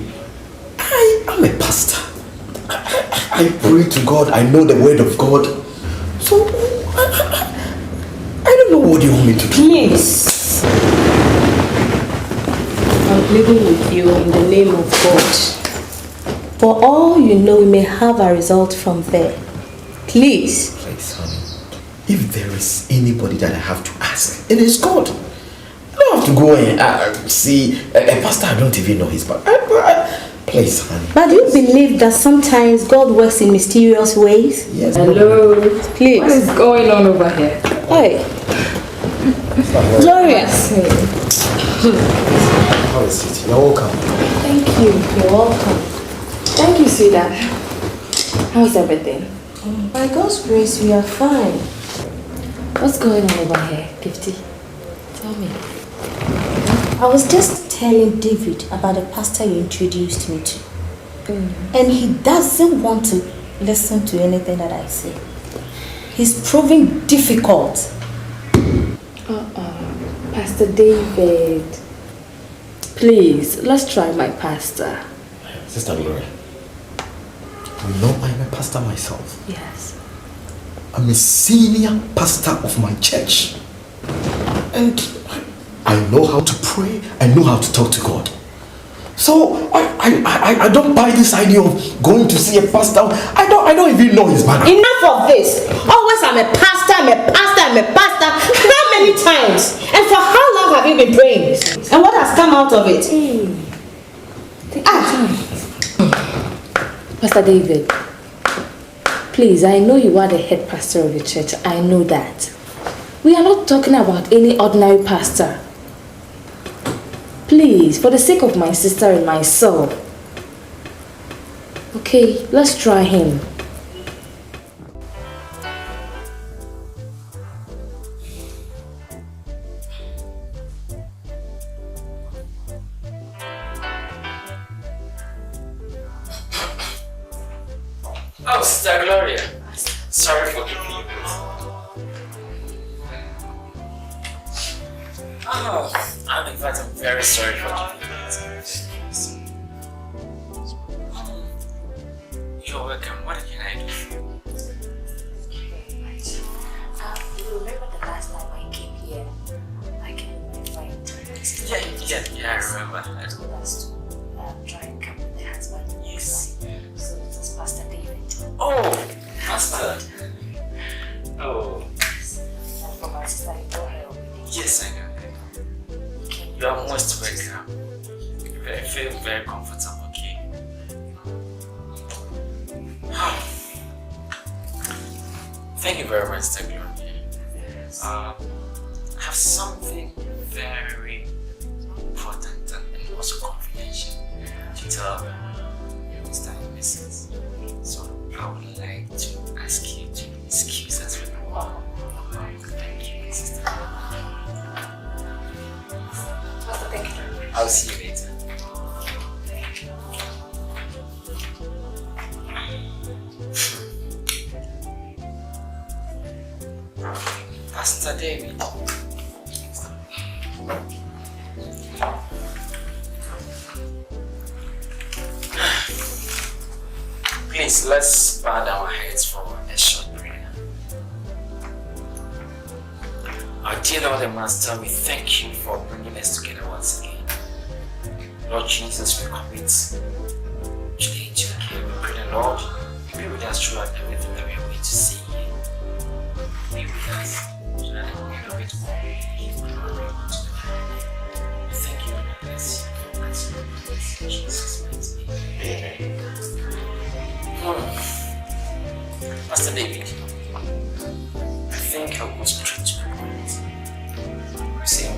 Speaker 6: I'm a pastor. I pray to God, I know the word of God. So, I don't know what you want me to do.
Speaker 20: Please. I'm pleading with you in the name of God. For all you know, we may have a result from there. Please.
Speaker 6: Please, honey. If there is anybody that I have to ask, it is God. I don't have to go and see a pastor I don't even know his back. Please, honey.
Speaker 20: But do you believe that sometimes God works in mysterious ways?
Speaker 6: Yes.
Speaker 20: Hello. Please.
Speaker 21: What is going on over here?
Speaker 20: Hey. Gloria.
Speaker 6: How is it? You're welcome.
Speaker 20: Thank you. You're welcome.
Speaker 21: Thank you, sweetheart. How's everything?
Speaker 20: By God's grace, we are fine.
Speaker 21: What's going on over here, Gifty? Tell me.
Speaker 20: I was just telling David about the pastor you introduced me to. And he doesn't want to listen to anything that I say. He's proving difficult.
Speaker 21: Pastor David. Please, let's try my pastor.
Speaker 6: Sister Gloria, you know I'm a pastor myself.
Speaker 21: Yes.
Speaker 6: I'm a senior pastor of my church. And I know how to pray, I know how to talk to God. So I don't buy this idea of going to see a pastor. I don't even know his background.
Speaker 20: Enough of this. Always I'm a pastor, I'm a pastor, I'm a pastor. How many times? And for how long have you been praying? And what has come out of it?
Speaker 21: Take your time. Pastor David, please, I know you are the head pastor of the church. I know that. We are not talking about any ordinary pastor. Please, for the sake of my sister and myself. Okay, let's try him.
Speaker 4: Oh, Sister Gloria. Sorry for keeping you waiting. Oh, in fact, I'm very sorry for keeping you waiting. You're welcome. What can I do for you?
Speaker 20: You remember the last time I came here? I came with my friend.
Speaker 4: Yeah, I remember.
Speaker 20: I told us to try and come with the husband.
Speaker 4: Yes.
Speaker 20: So this is Pastor David.
Speaker 4: Oh, Pastor. Oh.
Speaker 20: And for my sister, I know her already.
Speaker 4: Yes, I know.
Speaker 20: He came
Speaker 4: You are most welcome. I feel very comfortable, okay? Thank you very much, Segun. I have something very important and also confidential to tell Mr. and Mrs. So I would like to ask you to excuse us with one. Thank you, sister. Thank you. I'll see you later. Pastor David. Please, let's bow down our heads for a short prayer. Our dear Lord and Master, we thank you for bringing us together once again. Lord Jesus, we commit today into your care. We pray the Lord be with us throughout everything that we are going to see here. Be with us so that at the end of it all, we give glory unto the Lord. We thank you and bless you. Bless you. Bless you. In Jesus' mighty name. Amen. Pastor David, I think I was trying to point. You see,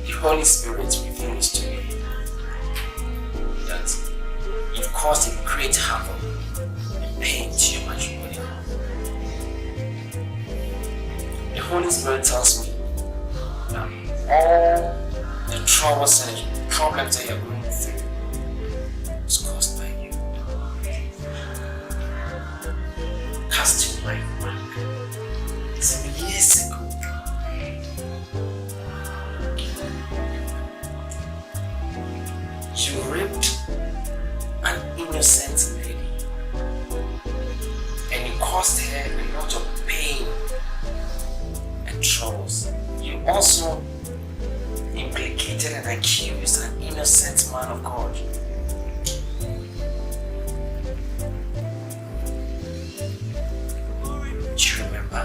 Speaker 4: the Holy Spirit reveals to me that you've caused a great havoc and pain to your matrimony. The Holy Spirit tells me that all the troubles and problems that you're going through was caused by you. Casting my back some years ago. You raped an innocent lady and you caused her a lot of pain and troubles. You also implicated and accused an innocent man of God. Do you remember?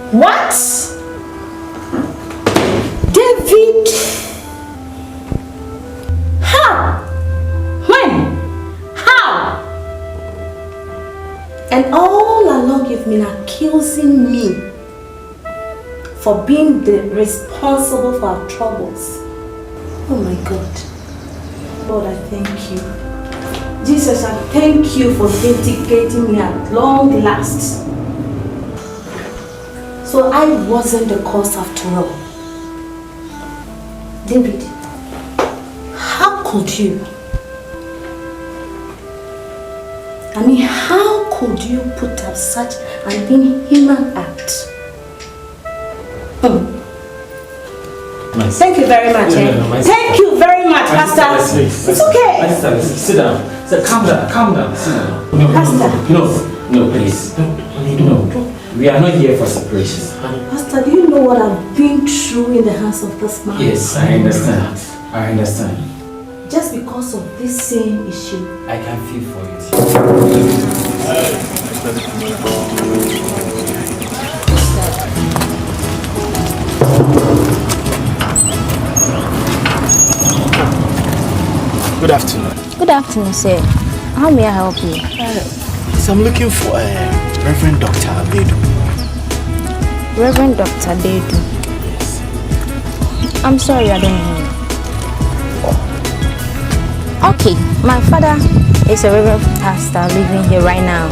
Speaker 20: What? David? How? When? How? And all along you've been accusing me for being the responsible for our troubles. Oh my God. Lord, I thank you. Jesus, I thank you for vindicating me at long last. So I wasn't the cause after all. David, how could you? I mean, how could you put up such an inhuman act? Thank you very much. Thank you very much, Pastor. It's okay.
Speaker 6: Pastor, sit down. Calm down. Sit down. No, please. No. We are not here for separation.
Speaker 20: Pastor, do you know what I've been through in the hands of this man?
Speaker 6: Yes, I understand.
Speaker 20: Just because of this same issue.
Speaker 6: I can feel for you.
Speaker 11: Good afternoon.
Speaker 20: Good afternoon, sir. How may I help you?
Speaker 11: So I'm looking for Reverend Dr. Abedu.
Speaker 20: Reverend Dr. Abedu. I'm sorry, I don't know. Okay, my father is a Reverend Pastor living here right now.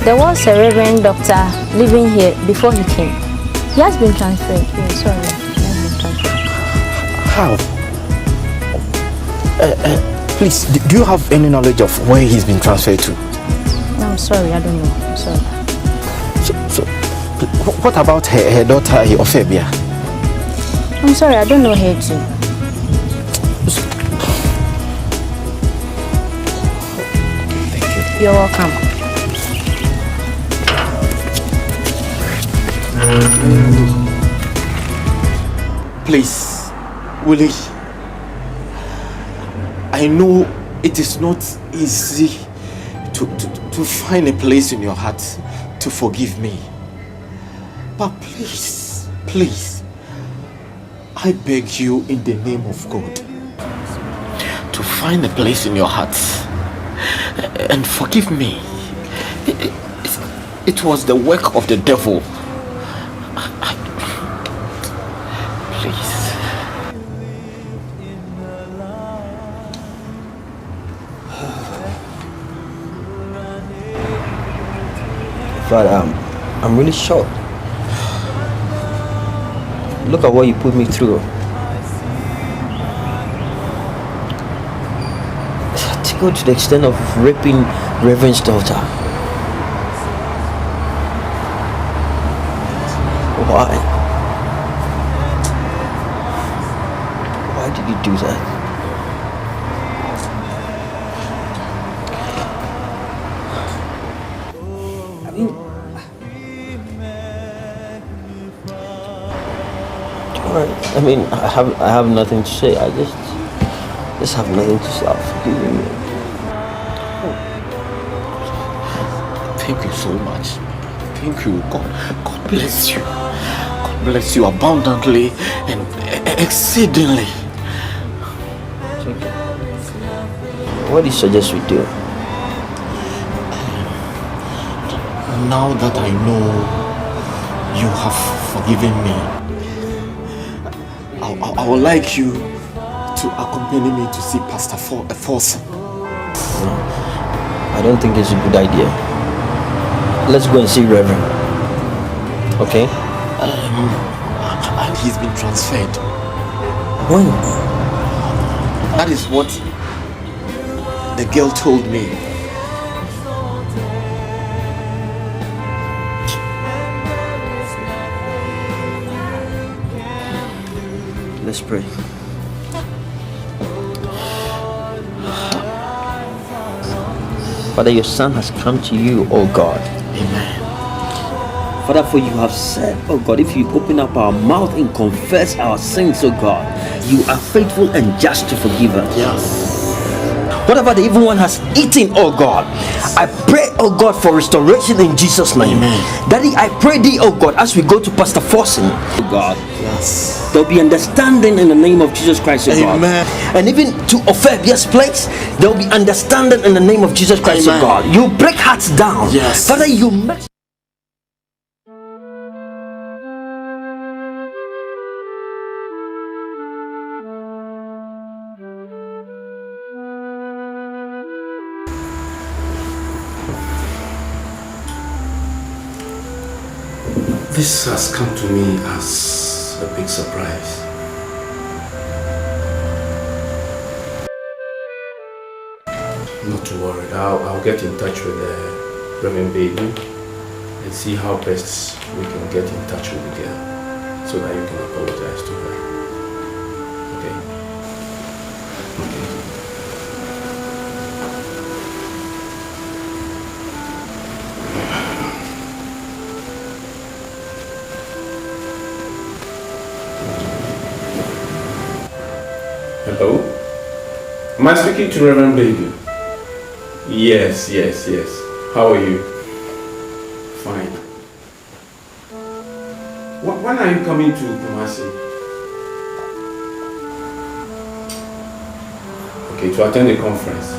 Speaker 20: There was a Reverend Doctor living here before he came. He has been transferred. Yeah, sorry, he has been transferred.
Speaker 11: How? Please, do you have any knowledge of where he's been transferred to?
Speaker 20: No, I'm sorry, I don't know. I'm sorry.
Speaker 11: So what about her daughter, Ophebia?
Speaker 20: I'm sorry, I don't know her too.
Speaker 11: Thank you.
Speaker 20: You're welcome.
Speaker 11: Please, Willie, I know it is not easy to find a place in your heart to forgive me. But please, please, I beg you in the name of God to find a place in your heart and forgive me. It was the work of the devil. Please.
Speaker 5: Father, I'm really shocked. Look at what you put me through. To go to the extent of raping Reverend's daughter. Why? Why did you do that? I mean, I have nothing to say. I just have nothing to say. Forgive me.
Speaker 11: Thank you so much. Thank you. God bless you. God bless you abundantly and exceedingly.
Speaker 5: Thank you. What do you suggest we do?
Speaker 11: Now that I know you have forgiven me, I would like you to accompany me to see Pastor Forson.
Speaker 5: No, I don't think it's a good idea. Let's go and see Reverend. Okay?
Speaker 11: He's been transferred.
Speaker 5: When?
Speaker 11: That is what the girl told me.
Speaker 5: Let's pray. Father, your son has come to you, oh God.
Speaker 11: Amen.
Speaker 5: Father, for you have said, oh God, if you open up our mouth and confess our sins, oh God, you are faithful and just to forgive us.
Speaker 11: Yes.
Speaker 5: Whatever the evil one has eaten, oh God, I pray, oh God, for restoration in Jesus' name.
Speaker 11: Amen.
Speaker 5: Daddy, I pray thee, oh God, as we go to Pastor Forson, oh God,
Speaker 11: yes,
Speaker 5: there'll be understanding in the name of Jesus Christ, oh God.
Speaker 11: Amen.
Speaker 5: And even to Ophebia's place, there'll be understanding in the name of Jesus Christ,
Speaker 11: Amen.
Speaker 5: oh God. You break hearts down.
Speaker 11: Yes.
Speaker 5: Father, you make
Speaker 14: This has come to me as a big surprise. Not to worry, I'll get in touch with the Reverend Baby and see how best we can get in touch with the girl so that you can apologize to her. Okay? Okay. Hello? Am I speaking to Reverend Baby? Yes. How are you? When are you coming to Kumasi? Okay, to attend the conference.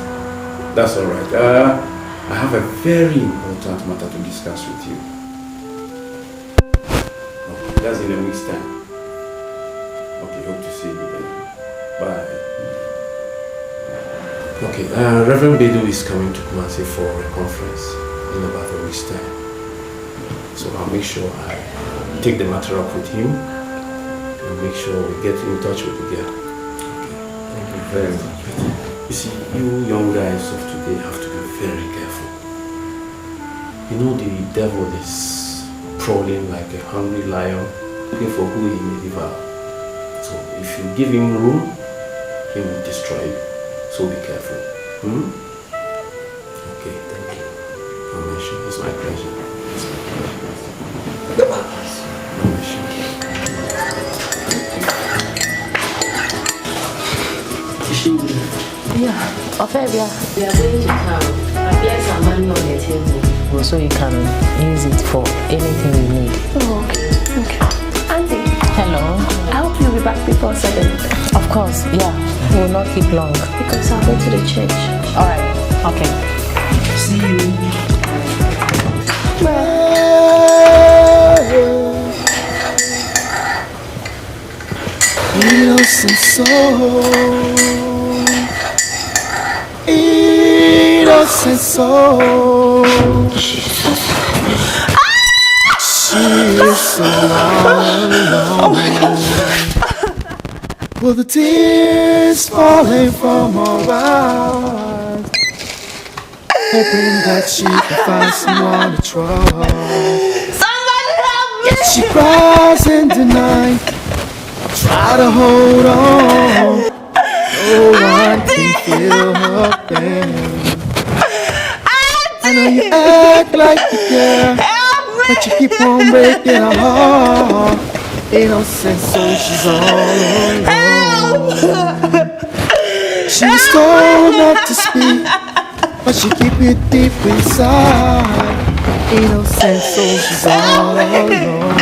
Speaker 14: That's alright. I have a very important matter to discuss with you. Okay, that's in a week's time. Okay, hope to see you then. Bye. Okay, Reverend Bedu is coming to Kumasi for a conference in about a week's time. So I'll make sure I take the matter up with him and make sure we get in touch with the girl. Okay, thank you very much. You see, you young guys of today have to be very careful. You know, the devil is prowling like a hungry lion, looking for who he may devour. So if you give him room, he will destroy you. So be careful. Okay, thank you. It's my pleasure. It's my pleasure.
Speaker 21: Yeah, Ophelia. We are going to town. There's some money on the table. So you can use it for anything you need.
Speaker 8: Oh, okay. Auntie.
Speaker 21: Hello.
Speaker 8: I hope you'll be back before 7.
Speaker 21: Of course, yeah. We will not keep long.
Speaker 8: Because I'll go to the church.
Speaker 21: Alright, okay.
Speaker 8: See you.
Speaker 18: Innocent soul, innocent soul. She is so alone. Will the tears falling from her eyes, hoping that she can find someone to trust.
Speaker 10: Somebody help me!
Speaker 18: Yet she cries in the night. Try to hold on. No one can feel her pain. I know you act like you care, but you keep on breaking her heart. Innocent soul, she's all alone. She's told not to speak, but she keep it deep inside. Innocent soul, she's all alone.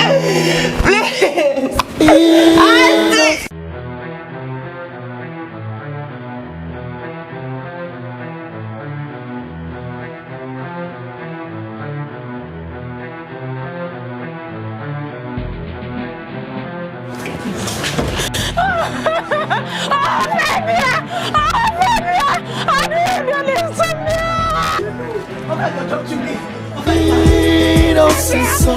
Speaker 18: Innocent soul.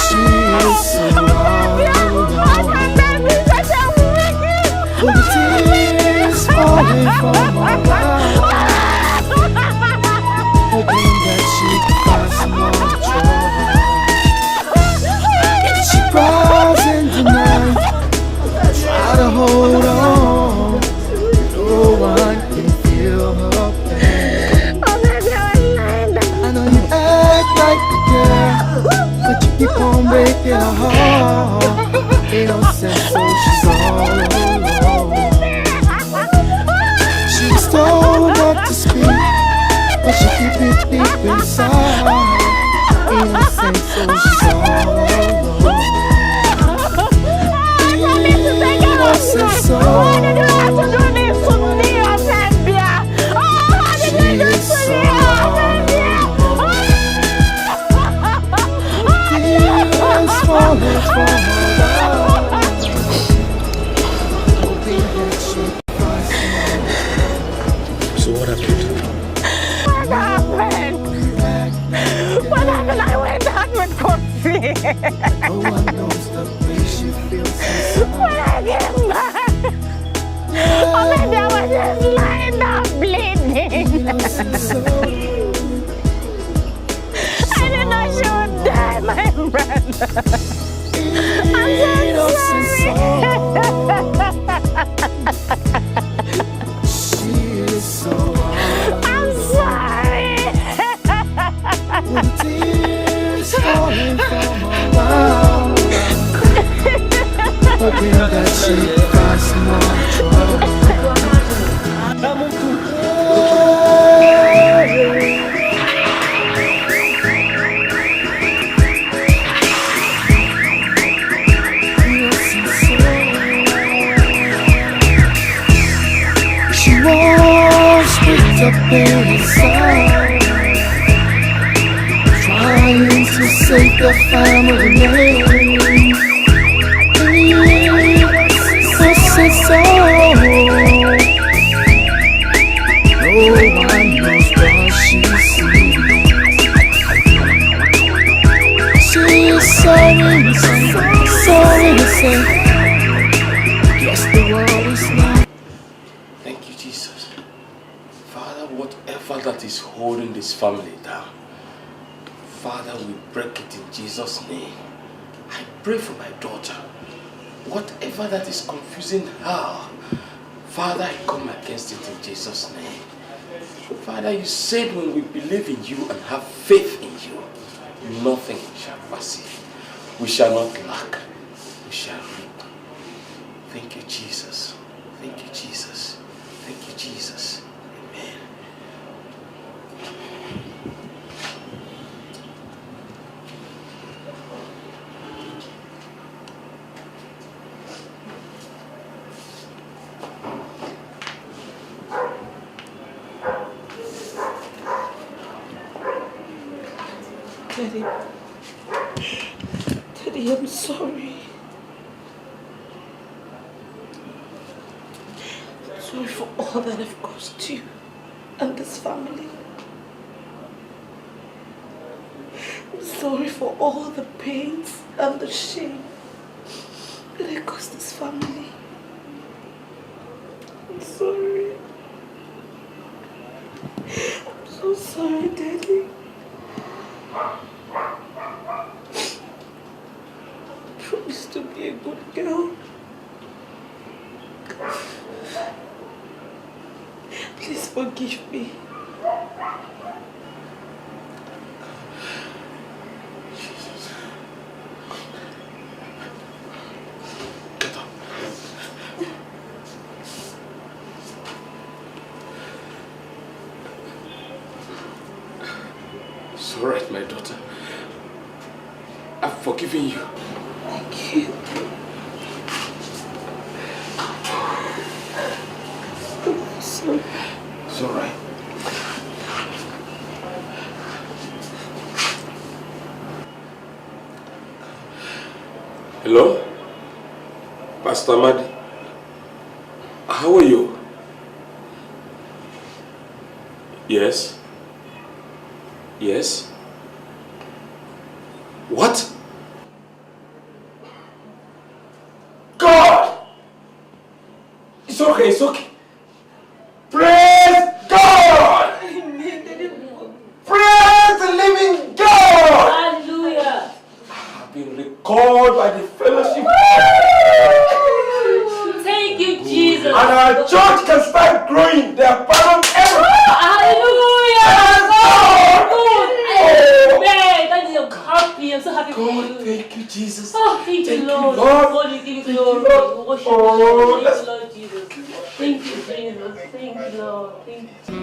Speaker 18: She is so alone. With the tears falling from her eyes, hoping that she can find someone to trust. Yet she cries in the night, try to hold on. No one can feel her pain. I know you act like you care, but you keep on breaking her heart. Innocent soul, she's all alone. She's told not to speak, but she keep it deep inside. Innocent soul, she's all alone. Innocent soul. She is so alone. Tears falling from her eyes, hoping that she finds someone.
Speaker 17: So what happened?
Speaker 10: What happened? I went out with coffee.
Speaker 18: No one knows the way she feels
Speaker 10: When I came back, maybe I was just lying down bleeding. I didn't know she would die, my brother. I'm so sorry. I'm sorry.
Speaker 18: Tears falling from her eyes, hoping that she finds someone to trust. pain inside, trying to save the family name. Innocent soul, no one knows what she sees. She is sorry to say, guess the world is not.
Speaker 14: Thank you, Jesus. Father, whatever that is holding this family down, Father, we break it in Jesus' name. I pray for my daughter. Whatever that is confusing her, Father, I come against it in Jesus' name. Father, you said when we believe in you and have faith in you, nothing shall pass it. We shall not lack. We shall reap. Thank you, Jesus. Thank you, Jesus. Thank you, Jesus. Amen.
Speaker 10: Daddy, I'm sorry. I'm sorry for all that I've caused you and this family. I'm sorry for all the pains and the shame that I caused this family. I'm sorry. I'm so sorry, Daddy. Promise to be a good girl. Please forgive me.
Speaker 14: Get up. It's all right, my daughter. I've forgiven you.
Speaker 10: Thank you. I'm sorry.
Speaker 14: It's all right. Hello? Pastor Madi? How are you? Yes? Yes? What? God! It's okay, it's okay. Praise God! Praise the living God!
Speaker 3: Hallelujah!
Speaker 14: I've been recalled by the fellowship.
Speaker 3: Thank you, Jesus.
Speaker 14: And our church can start growing. They are part of everything.
Speaker 3: Hallelujah!
Speaker 14: Oh.
Speaker 3: Amen. That is, I'm happy. I'm so happy for you.
Speaker 14: Thank you, Jesus.
Speaker 3: Oh, thank you, Lord.
Speaker 14: Lord.
Speaker 3: We give you glory. Worship you, Lord. Thank you, Lord Jesus. Thank you, Jesus. Thank you, Lord. Thank you.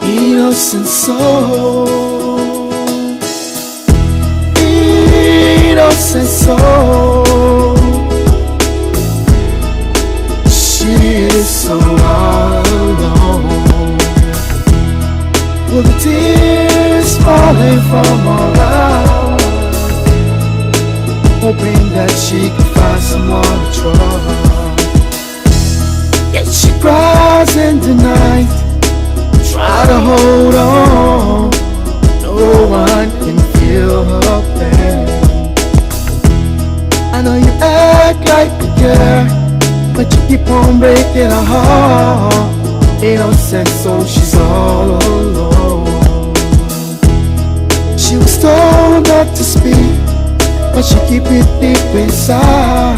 Speaker 18: Innocent soul, innocent soul. She is so all alone, with the tears falling from her eyes, hoping that she can find someone to trust. Yet she cries in the night, try to hold on, no one can feel her pain. I know you act like a girl, but you keep on breaking her heart. Innocent soul, she's all alone. She was told not to speak, but she keep it deep inside.